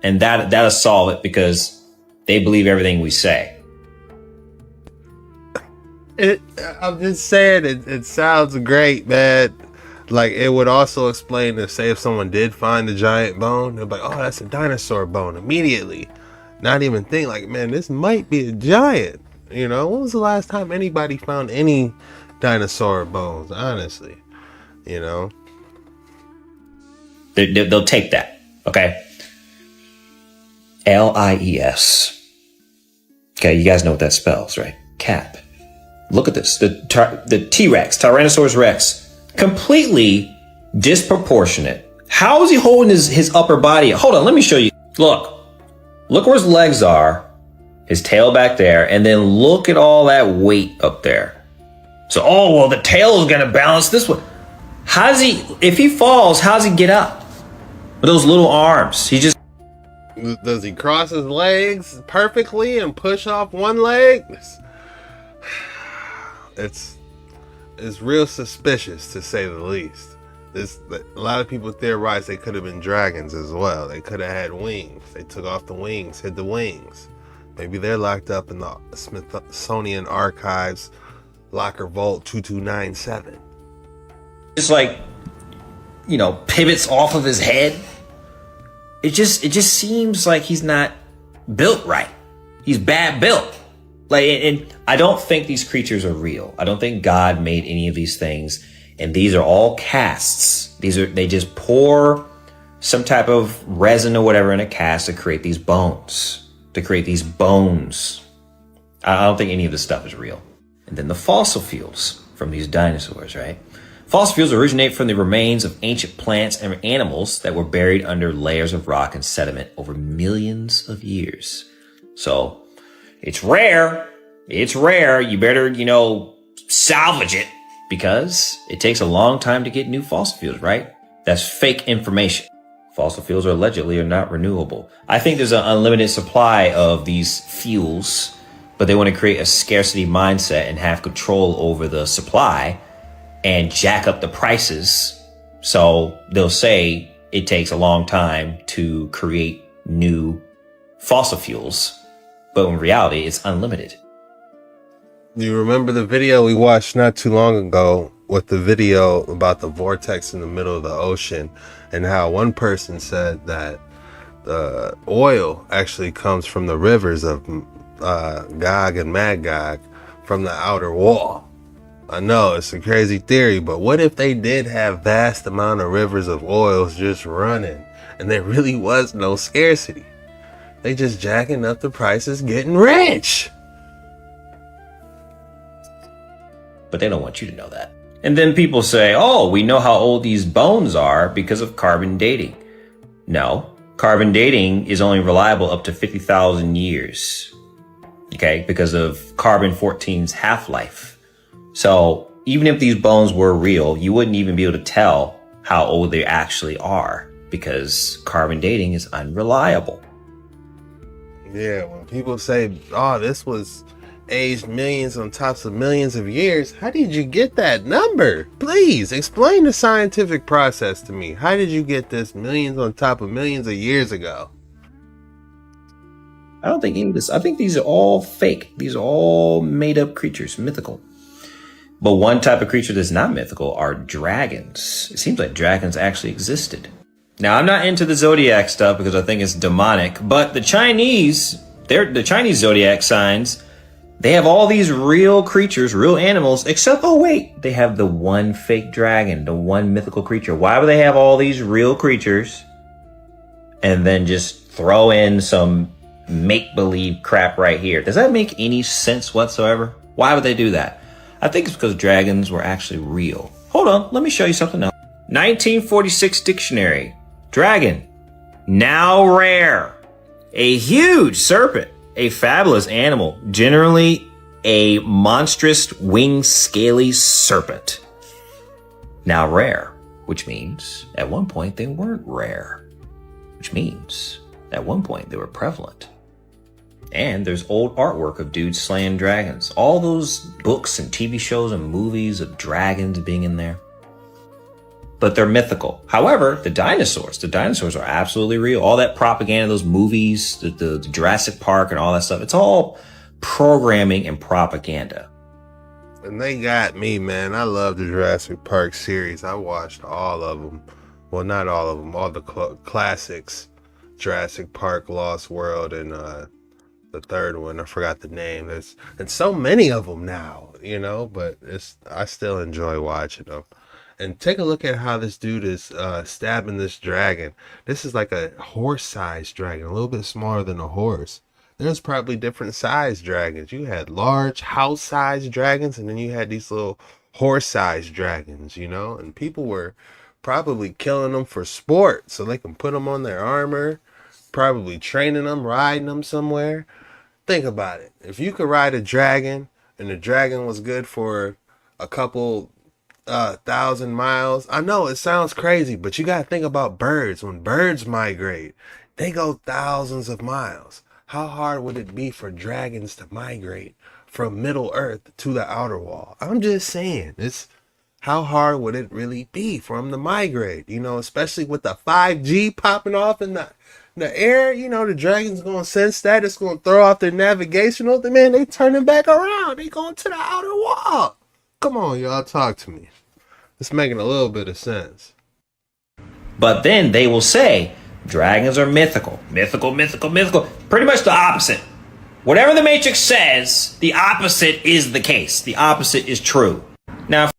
And that'll solve it, because they believe everything we say. I'm just saying, it sounds great, man. Like, it would also explain to, say, if someone did find a giant bone, they're like, oh, that's a dinosaur bone immediately. Not even think like, man, this might be a giant. When was the last time anybody found any dinosaur bones, honestly? They'll take that, okay? LIES. Okay, you guys know what that spells, right? Cap. Look at this. The T-Rex, Tyrannosaurus Rex, completely disproportionate. How is he holding his upper body? Hold on, let me show you. Look where his legs are, his tail back there, and then look at all that weight up there. So, the tail is going to balance this way. If he falls, how does he get up? With those little arms, does he cross his legs perfectly and push off one leg? It's real suspicious, to say the least. A lot of people theorize they could have been dragons as well. They could have had wings. They took off the wings, hid the wings. Maybe they're locked up in the Smithsonian Archives, Locker Vault 2297. Just pivots off of his head. It just seems like he's not built right. He's bad built. Like, and I don't think these creatures are real. I don't think God made any of these things. And these are all casts. They just pour some type of resin or whatever in a cast to create these bones. I don't think any of this stuff is real. And then the fossil fuels from these dinosaurs, right? Fossil fuels originate from the remains of ancient plants and animals that were buried under layers of rock and sediment over millions of years. So it's rare. You better, salvage it, because it takes a long time to get new fossil fuels, right? That's fake information. Fossil fuels allegedly are not renewable. I think there's an unlimited supply of these fuels, but they want to create a scarcity mindset and have control over the supply and jack up the prices. So they'll say it takes a long time to create new fossil fuels, but in reality, it's unlimited. You remember the video we watched not too long ago with the video about the vortex in the middle of the ocean, and how one person said that the oil actually comes from the rivers of Gog and Magog from the outer wall. I know it's a crazy theory, but what if they did have vast amount of rivers of oils just running and there really was no scarcity? They just jacking up the prices, getting rich. But they don't want you to know that. And then people say, oh, we know how old these bones are because of carbon dating. No, carbon dating is only reliable up to 50,000 years. Okay, because of carbon-14's half-life. So even if these bones were real, you wouldn't even be able to tell how old they actually are, because carbon dating is unreliable. Yeah, when people say, oh, this was aged millions on tops of millions of years, how did you get that number? Please explain the scientific process to me. How did you get this millions on top of millions of years ago? I don't think any of this. I think these are all fake. These are all made up creatures, mythical. But one type of creature that's not mythical are dragons. It seems like dragons actually existed. Now, I'm not into the zodiac stuff because I think it's demonic, but the Chinese zodiac signs, they have all these real creatures, real animals, except, oh wait, they have the one fake dragon, the one mythical creature. Why would they have all these real creatures and then just throw in some make-believe crap right here? Does that make any sense whatsoever? Why would they do that? I think it's because dragons were actually real. Hold on, let me show you something else. 1946 dictionary. Dragon, now rare. A huge serpent, a fabulous animal, generally a monstrous winged scaly serpent. Now rare, which means at one point they weren't rare, which means at one point they were prevalent. And there's old artwork of dudes slaying dragons. All those books and TV shows and movies of dragons being in there. But they're mythical. However, the dinosaurs are absolutely real. All that propaganda, those movies, the Jurassic Park and all that stuff, it's all programming and propaganda. And they got me, man. I love the Jurassic Park series. I watched all of them. Well, not all of them. All the classics. Jurassic Park, Lost World, and the third one. I forgot the name. There's so many of them now, but I still enjoy watching them. And take a look at how this dude is stabbing this dragon. This is like a horse-sized dragon, a little bit smaller than a horse. There's probably different sized dragons. You had large house-sized dragons, and then you had these little horse-sized dragons, and people were probably killing them for sport so they can put them on their armor, probably training them, riding them somewhere. Think about it. If you could ride a dragon and the dragon was good for a couple 1,000 miles. I know it sounds crazy, but you got to think about birds. When birds migrate, they go thousands of miles. How hard would it be for dragons to migrate from Middle Earth to the outer wall? I'm just saying, how hard would it really be for them to migrate? Especially with the 5G popping off in the air, the dragon's going to sense that. It's going to throw off their navigational. Man, they turning back around. They going to the outer wall. Come on, y'all, talk to me. It's making a little bit of sense. But then they will say dragons are mythical. Mythical. Pretty much the opposite. Whatever the Matrix says, the opposite is the case. The opposite is true. Now,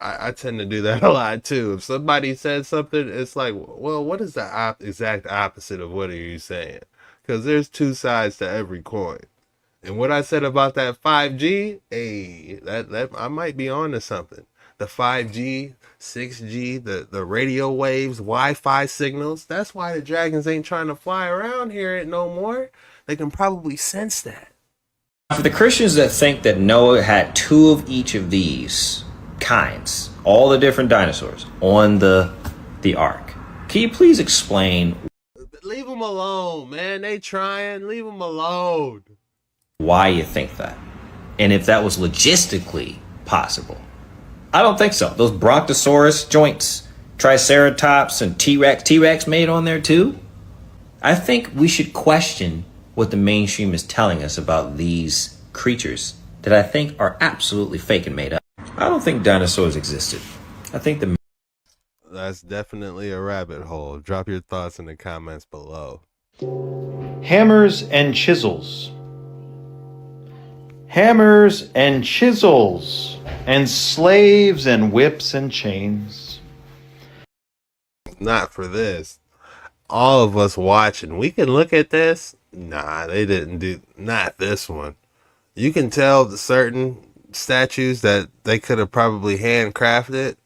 I tend to do that a lot too. If somebody says something, it's like, well, what is the exact opposite of what are you saying? Because there's two sides to every coin. And what I said about that 5G, hey, that I might be on to something. The 5G, 6G, the radio waves, Wi-Fi signals. That's why the dragons ain't trying to fly around here no more. They can probably sense that. for the Christians that think that Noah had two of each of these kinds, all the different dinosaurs, on the ark, can you please explain? Leave them alone, man. They trying. Leave them alone. Why you think that, and if that was logistically possible. I don't think so. Those Brontosaurus joints, Triceratops and T-Rex made on there too. I think we should question what the mainstream is telling us about these creatures that I think are absolutely fake and made up. I don't think dinosaurs existed. I think That's definitely a rabbit hole. Drop your thoughts in the comments below. Hammers and chisels. Hammers and chisels. And slaves and whips and chains. Not for this. All of us watching, we can look at this. Nah, they didn't do, not this one. You can tell the certain statues that they could have probably handcrafted,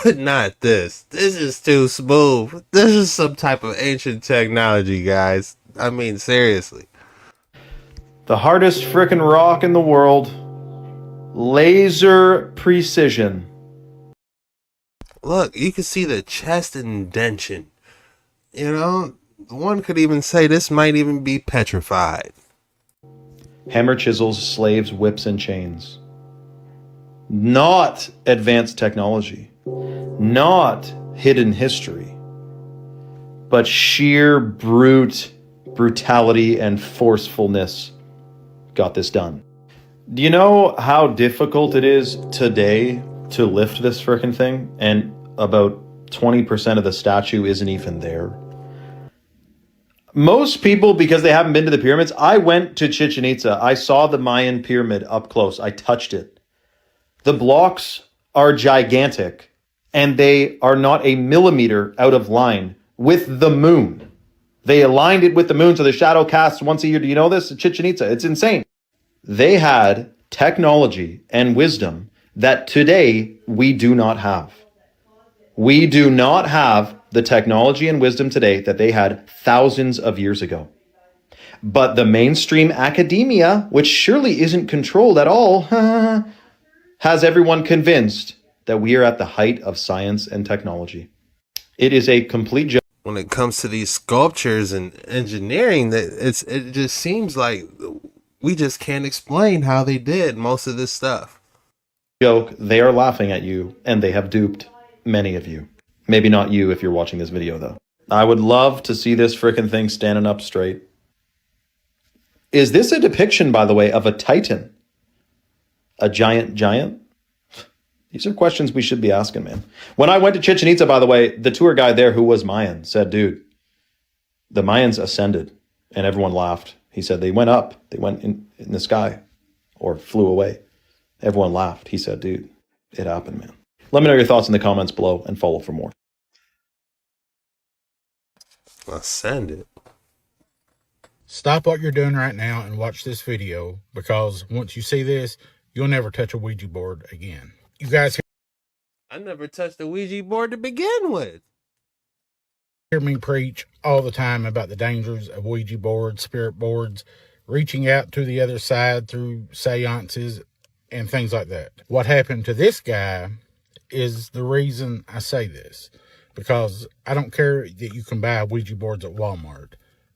but not this. This is too smooth. This is some type of ancient technology, guys. I mean, seriously. The hardest frickin' rock in the world. Laser precision. Look, you can see the chest indentation. You know, one could even say this might even be petrified. Hammer, chisels, slaves, whips, and chains. Not advanced technology. Not hidden history. But sheer brutality and forcefulness got this done. Do you know how difficult it is today to lift this frickin' thing? And about 20% of the statue isn't even there. Most people, because they haven't been to the pyramids, I went to Chichen Itza. I saw the Mayan pyramid up close. I touched it. The blocks are gigantic, and they are not a millimeter out of line with the moon. They aligned it with the moon, so the shadow casts once a year. Do you know this? Chichen Itza. It's insane. They had technology and wisdom that today we do not have. We do not have the technology and wisdom today that they had thousands of years ago. But the mainstream academia, which surely isn't controlled at all, has everyone convinced that we are at the height of science and technology. It is a complete joke. When it comes to these sculptures and engineering, it just seems like we just can't explain how they did most of this stuff. Joke, they are laughing at you, and they have duped many of you. Maybe not you if you're watching this video, though. I would love to see this frickin' thing standing up straight. Is this a depiction, by the way, of a titan? A giant? These are questions we should be asking, man. When I went to Chichen Itza, by the way, the tour guide there, who was Mayan, said, dude, the Mayans ascended, and everyone laughed. He said they went up. They went in the sky or flew away. Everyone laughed. He said, dude, it happened, man. Let me know your thoughts in the comments below and follow for more. Ascended. Stop what you're doing right now and watch this video, because once you see this, you'll never touch a Ouija board again. You guys I never touched a Ouija board to begin with. hear me preach all the time about the dangers of Ouija boards, spirit boards, reaching out to the other side through seances and things like that. What happened to this guy is the reason I say this, because I don't care that you can buy Ouija boards at Walmart.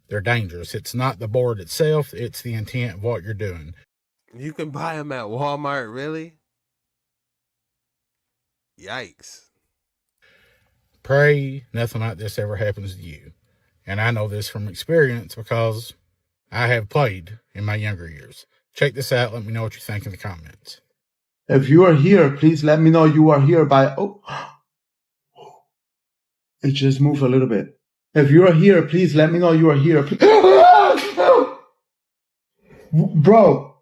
They're dangerous. It's not the board itself, it's the intent of what you're doing. You can buy them at Walmart, really? Yikes. Pray nothing like this ever happens to you. And I know this from experience because I have played in my younger years. Check this out. Let me know what you think in the comments. If you are here, please let me know you are here by... Oh, it just moved a little bit. If you are here, please let me know you are here. Bro,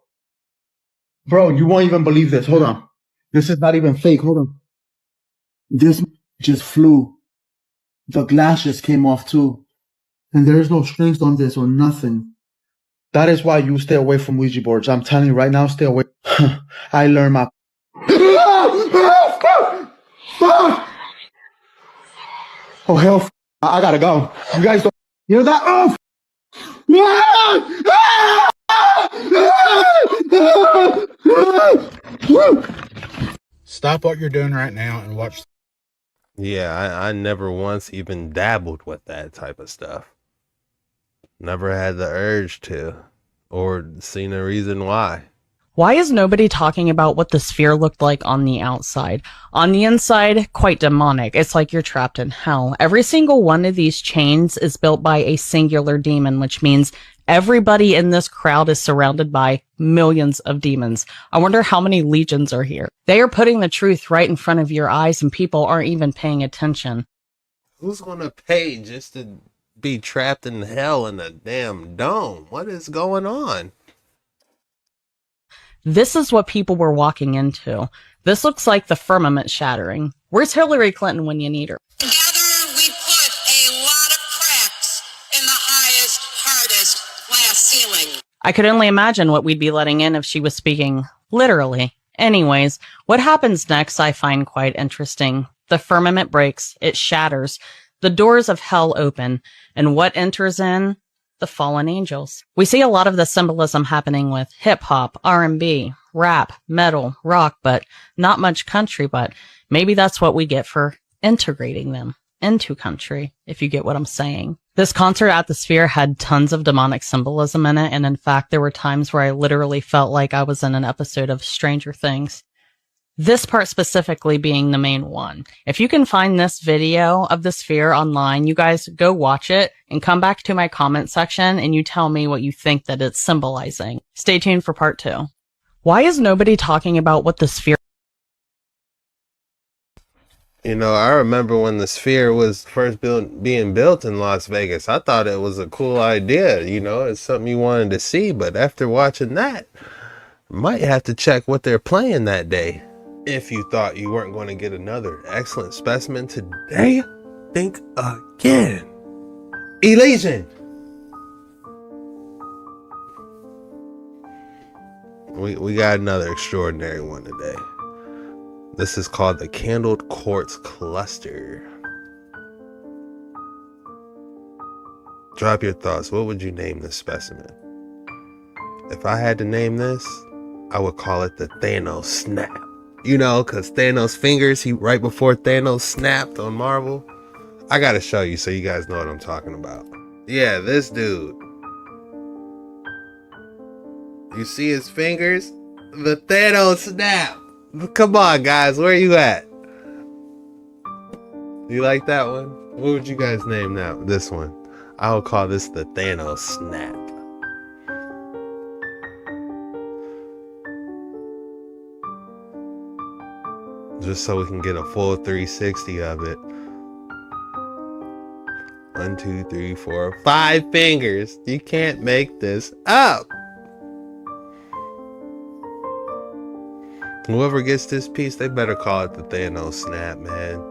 you won't even believe this. Hold on. This is not even fake. Hold on. This just flew. The glass just came off too. And there's no strings on this or nothing. That is why you stay away from Ouija boards. I'm telling you right now, stay away. I learned my... Oh, hell, I gotta go. You guys don't hear that? Stop what you're doing right now and watch. Yeah, I never once even dabbled with that type of stuff. Never had the urge to, or seen a reason why. Why is nobody talking about what the sphere looked like on the outside? On the inside, quite demonic. It's like you're trapped in hell. Every single one of these chains is built by a singular demon, which means everybody in this crowd is surrounded by millions of demons. I wonder how many legions are here. They are putting the truth right in front of your eyes and people aren't even paying attention. Who's gonna pay just to be trapped in hell in a damn dome? What is going on? This is what people were walking into. This looks like the firmament shattering. Where's Hillary Clinton when you need her? Together we put a lot of cracks in the highest, hardest glass ceiling. I could only imagine what we'd be letting in if she was speaking literally. Anyways, what happens next I find quite interesting. The firmament breaks, it shatters, the doors of hell open, and what enters in? The fallen angels. We see a lot of the symbolism happening with hip-hop, R&B, rap, metal, rock, but not much country, but maybe that's what we get for integrating them into country, if you get what I'm saying. This concert at the Sphere had tons of demonic symbolism in it, and in fact, there were times where I literally felt like I was in an episode of Stranger Things. This part specifically being the main one. If you can find this video of the Sphere online, you guys go watch it and come back to my comment section and you tell me what you think that it's symbolizing. Stay tuned for part 2. Why is nobody talking about what the Sphere... You know, I remember when the Sphere was first being built in Las Vegas. I thought it was a cool idea, you know, it's something you wanted to see, but after watching that, might have to check what they're playing that day. If you thought you weren't going to get another excellent specimen today, think again. Elysian! We got another extraordinary one today. This is called the Candled Quartz Cluster. Drop your thoughts. What would you name this specimen? If I had to name this, I would call it the Thanos Snap. You know, because Thanos' fingers, right before Thanos snapped on Marvel. I gotta show you so you guys know what I'm talking about. Yeah, this dude. You see his fingers? The Thanos snap. Come on, guys. Where you at? You like that one? What would you guys name this one? I would call this the Thanos snap. Just so we can get a full 360 of it. 1, 2, 3, 4, 5 fingers. You can't make this up. Whoever gets this piece, they better call it the Thanos snap, man.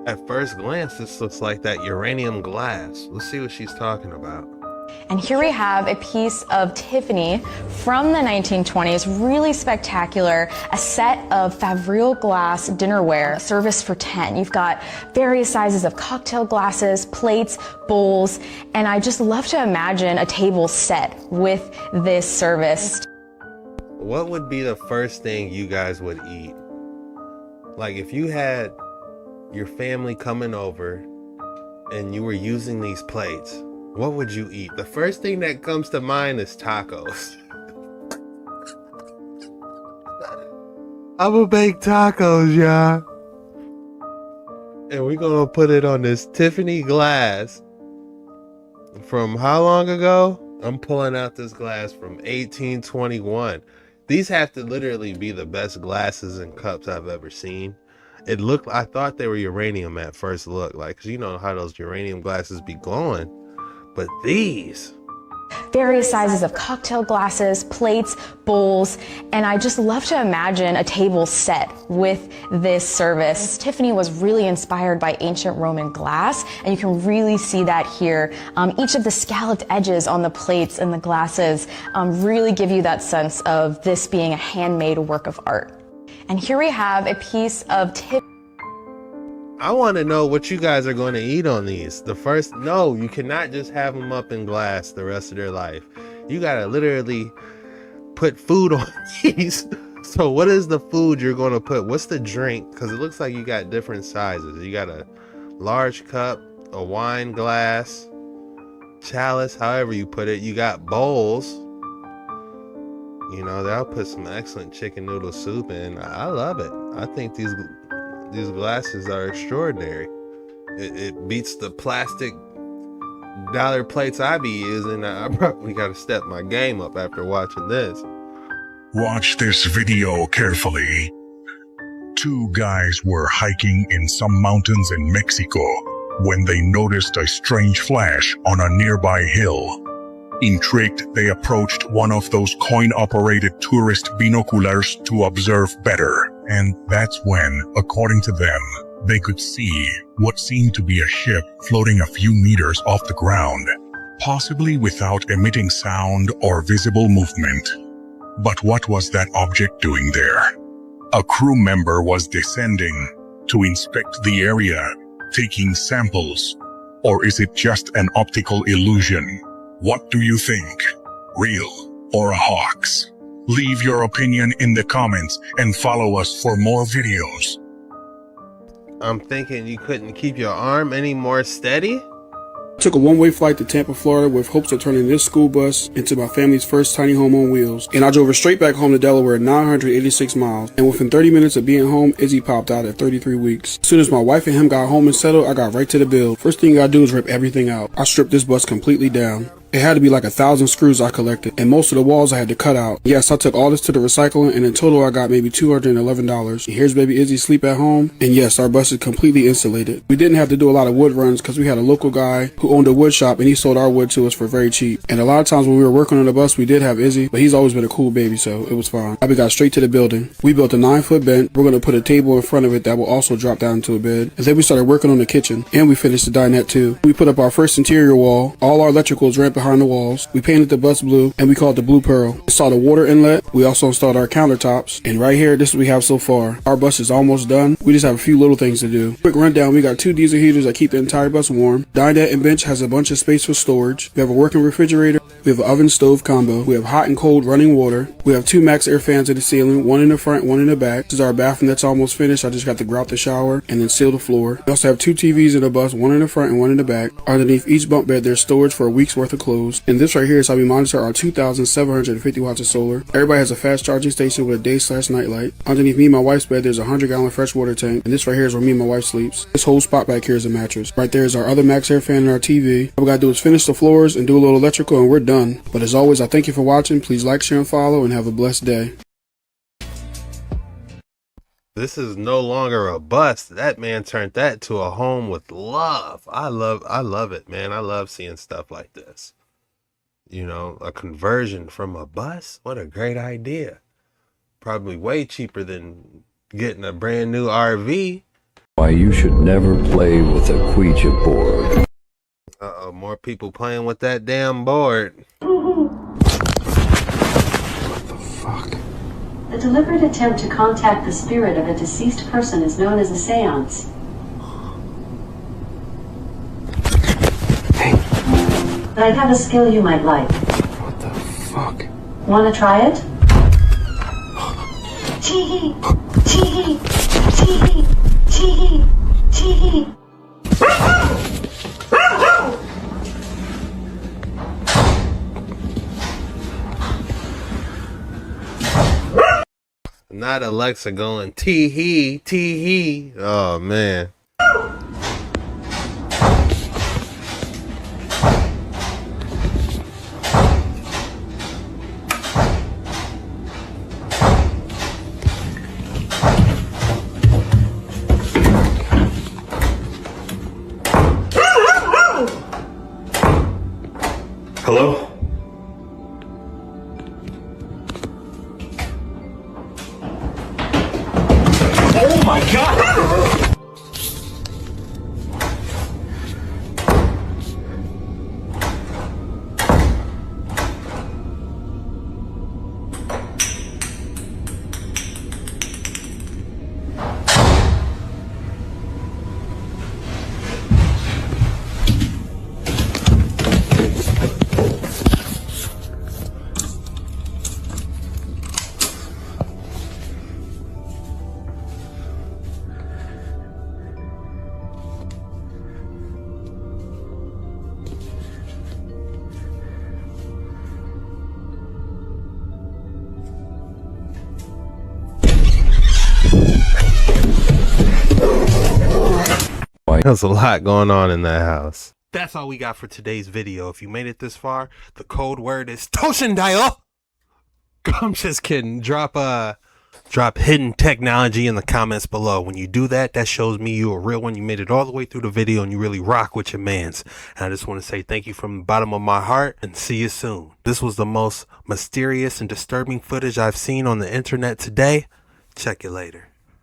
At first glance, this looks like that uranium glass. Let's see what she's talking about. And here we have a piece of Tiffany from the 1920s, really spectacular, a set of Favril glass dinnerware, service for 10. You've got various sizes of cocktail glasses, plates, bowls, and I just love to imagine a table set with this service. What would be the first thing you guys would eat? Like if you had your family coming over and you were using these plates, what would you eat? The first thing that comes to mind is tacos. I'm gonna bake tacos, y'all. And we're gonna put it on this Tiffany glass. From how long ago? I'm pulling out this glass from 1821. These have to literally be the best glasses and cups I've ever seen. I thought they were uranium at first look, like, 'cause you know how those uranium glasses be glowing. But these, various sizes of cocktail glasses, plates, bowls, and I just love to imagine a table set with this service. Tiffany was really inspired by ancient Roman glass, and you can really see that here. Each of the scalloped edges on the plates and the glasses really give you that sense of this being a handmade work of art. And here we have a piece of I want to know what you guys are going to eat on these. No, you cannot just have them up in glass the rest of their life. You got to literally put food on these. So what is the food you're going to put? What's the drink? Because it looks like you got different sizes. You got a large cup, a wine glass, chalice, however you put it. You got bowls. You know, they'll put some excellent chicken noodle soup in. I love it. I think these glasses are extraordinary. It beats the plastic dollar plates I be using. I probably got to step my game up after watching this. Watch this video carefully. Two guys were hiking in some mountains in Mexico when they noticed a strange flash on a nearby hill. Intrigued, they approached one of those coin-operated tourist binoculars to observe better. And that's when, according to them, they could see what seemed to be a ship floating a few meters off the ground, possibly without emitting sound or visible movement. But what was that object doing there? A crew member was descending to inspect the area, taking samples. Or is it just an optical illusion? What do you think? Real or a hoax? Leave your opinion in the comments and follow us for more videos. I'm thinking you couldn't keep your arm any more steady? I took a one-way flight to Tampa, Florida with hopes of turning this school bus into my family's first tiny home on wheels. And I drove her straight back home to Delaware, 986 miles. And within 30 minutes of being home, Izzy popped out at 33 weeks. As soon as my wife and him got home and settled, I got right to the build. First thing I do is rip everything out. I stripped this bus completely down. It had to be like 1,000 screws I collected, and most of the walls I had to cut out. Yes, I took all this to the recycling, and in total I got maybe $211. And here's baby Izzy sleep at home, and yes, our bus is completely insulated. We didn't have to do a lot of wood runs because we had a local guy who owned a wood shop, and he sold our wood to us for very cheap. And a lot of times when we were working on the bus, we did have Izzy, but he's always been a cool baby, so it was fine. We got straight to the building. We built a 9-foot bench. We're going to put a table in front of it that will also drop down into a bed. And then we started working on the kitchen, and we finished the dinette too. We put up our first interior wall. All our electricals ran behind the walls. We painted the bus blue, and we called it the Blue Pearl. Installed a water inlet. We also installed our countertops. And right here, this is what we have so far. Our bus is almost done. We just have a few little things to do. Quick rundown, we got 2 diesel heaters that keep the entire bus warm. Dinette and bench has a bunch of space for storage. We have a working refrigerator. We have an oven stove combo. We have hot and cold running water. We have 2 max air fans in the ceiling, one in the front, one in the back. This is our bathroom that's almost finished. I just got to grout the shower and then seal the floor. We also have 2 TVs in the bus, one in the front and one in the back. Underneath each bunk bed, there's storage for a week's worth of clothes. And this right here is how we monitor our 2,750 watts of solar. Everybody has a fast charging station with a day/night light. Underneath me and my wife's bed, there's a 100-gallon freshwater tank. And this right here is where me and my wife sleeps. This whole spot back here is a mattress. Right there is our other max air fan and our TV. All we gotta do is finish the floors and do a little electrical and we're done. But as always, I thank you for watching. Please like, share, and follow, and have a blessed day. This is no longer a bus. That man turned that to a home with love. I love it, man. I love seeing stuff like this. You know, a conversion from a bus. What a great idea. Probably way cheaper than getting a brand new RV. Why you should never play with a Ouija board. Uh-oh, more people playing with that damn board. The deliberate attempt to contact the spirit of a deceased person is known as a seance. Hey. But I have a skill you might like. What the fuck? Want to try it? Chee-hee! Chee-hee! Chee-hee! Chee-hee! Chee-hee! Not Alexa going tee-hee, tee-hee. Oh, man. Hello? right. There's a lot going on in that house. That's all we got for today's video. If you made it this far, the code word is Toshindayo. I'm just kidding. Drop hidden technology in the comments below. When you do that, that shows me you a real one. You made it all the way through the video and you really rock with your mans. And I just want to say thank you from the bottom of my heart and see you soon. This was the most mysterious and disturbing footage I've seen on the internet today. Check you later.